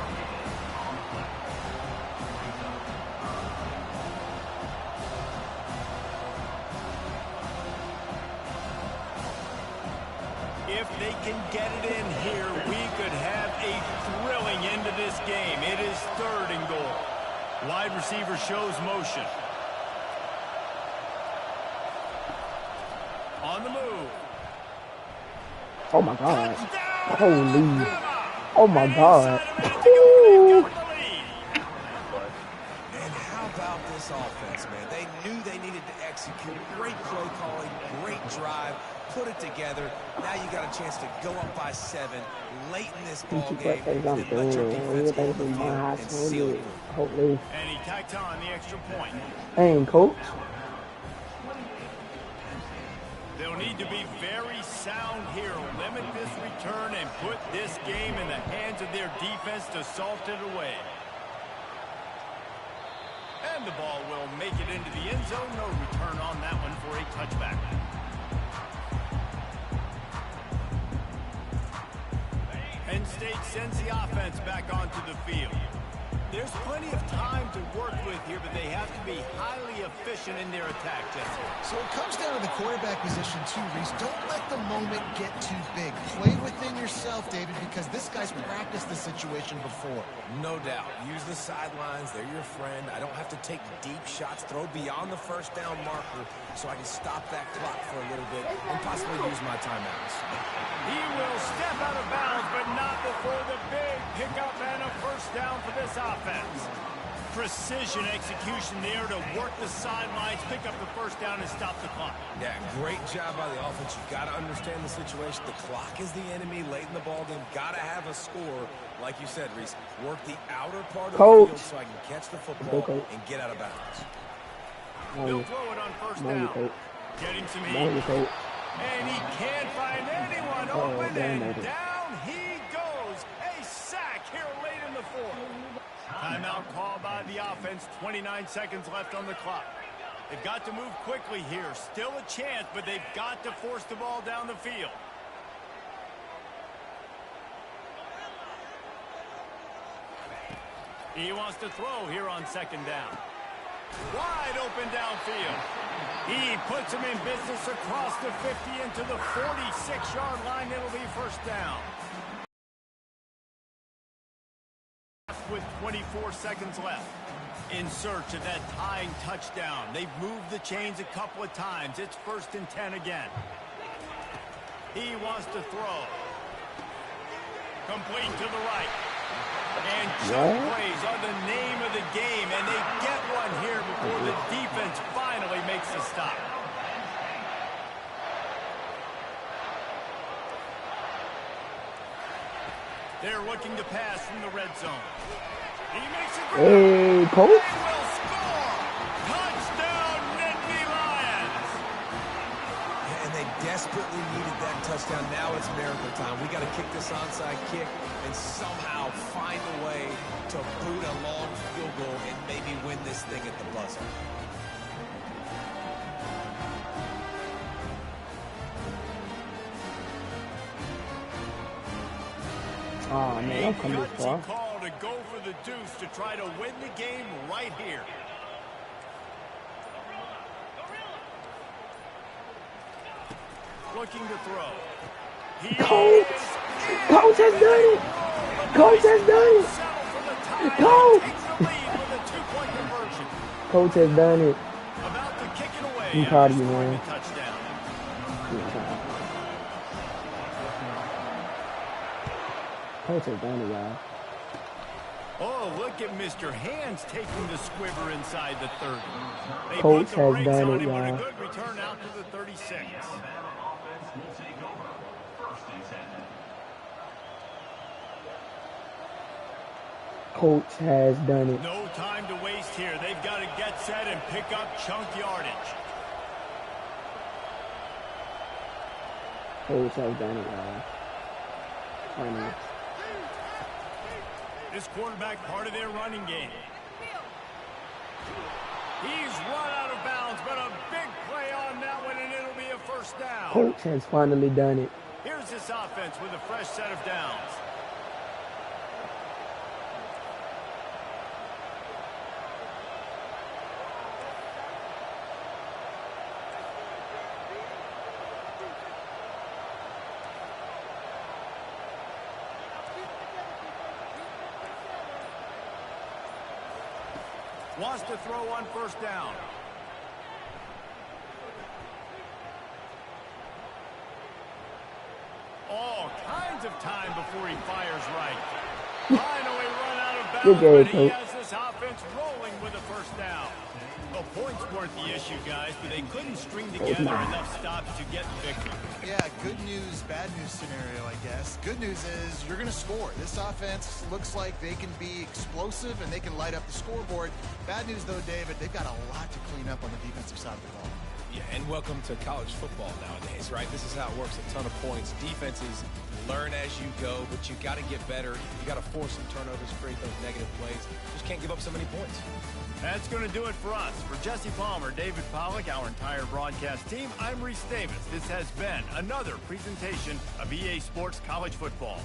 If they can get it in here, we could have a thrilling end to this game. It is 3rd and goal. Wide receiver shows motion. On the move. Oh my God. Touchdown, Holy. Alabama. Oh my And God. inside a minute to go, they've got the lead. And how about this offense, man? They knew they needed to execute. Great play calling, great drive, put it together. Now you got a chance to go up by 7 late in this ball game and let your defense go on the field and seal it. Hopefully. And he tacked on the extra point. Hey, coach. They'll need to be very sound here. Limit this return and put this game in the hands of their defense to salt it away. And the ball will make it into the end zone. No return on that one for a touchback. Penn State sends the offense back onto the field. There's plenty of time to work with here, but they have to be highly efficient in their attack, Jesse. So it comes down to the quarterback position too, Reese. Don't let the moment get too big. Play within yourself, David, because this guy's practiced this situation before. No doubt. Use the sidelines. They're your friend. I don't have to take deep shots, throw beyond the 1st down marker so I can stop that clock for a little bit and possibly use my timeouts. He will step out of bounds, but not before the big pickup and a 1st down for this offense. Precision execution there to work the sidelines, pick up the 1st down, and stop the clock. Yeah, great job by the offense. You've got to understand the situation. The clock is the enemy late in the ballgame. Got to have a score. Like you said, Reese, work the outer part of the field so I can catch the football and get out of bounds. They'll throw it on 1st down. Getting some heat. And he can't find anyone open, and down he goes. A sack here late in the 4th. Timeout call by the offense. 29 seconds left on the clock. They've got to move quickly here. Still a chance, but they've got to force the ball down the field. He wants to throw here on 2nd down. Wide open downfield. He puts him in business across the 50 into the 46-yard line. It'll be 1st down. With 24 seconds left. In search of that tying touchdown. They've moved the chains a couple of times. It's 1st and 10 again. He wants to throw. Complete to the right. And choke plays are the name of the game, and they get one here before the defense finally makes the stop. They're looking to pass from the red zone. He makes it good. Hey, coach. They will score. Touchdown, Nittany Lions. And they desperately needed that touchdown. Now it's miracle time. We got to kick this onside kick and somehow find a way to boot a long field goal and maybe win this thing at the buzzer. Oh, man, I'm coming this far. Call to go for the deuce to try to win the game right here. Looking to throw. Coach! Coach has done it! Coach has done it! Coach! Coach has done it. About to kick it away. I'm proud of you, man. Touchdown. Coach has done it, y'all. Oh, look at Mr. Hands taking the squibber inside the 30. They Coach put the has brakes done on it, him, but a y'all. good return out to the 36. Coach has done it. No time to waste here. They've got to get set and pick up chunk yardage. Coach has done it, y'all. Finally. This quarterback part of their running game. He's run out of bounds, but a big play on that one, and it'll be a 1st down. Coach has finally done it. Here's this offense with a fresh set of downs. Wants to throw on first down. All kinds of time before he fires right. Finally run out of bounds, Good game, but he Coach. has this offense rolling with a first down. The points weren't the issue, guys, but they couldn't string together enough stops to get the victory. Yeah, good news, bad news scenario, I guess. Good news is you're going to score. This offense looks like they can be explosive and they can light up the scoreboard. Bad news, though, David, they've got a lot to clean up on the defensive side of the ball. Yeah, and welcome to college football nowadays, right? This is how it works, a ton of points. Defenses learn as you go, but you got to get better. You got to force some turnovers, create those negative plays. Just can't give up so many points. That's going to do it for us. For Jesse Palmer, David Pollack, our entire broadcast team, I'm Reese Davis. This has been another presentation of EA Sports College Football.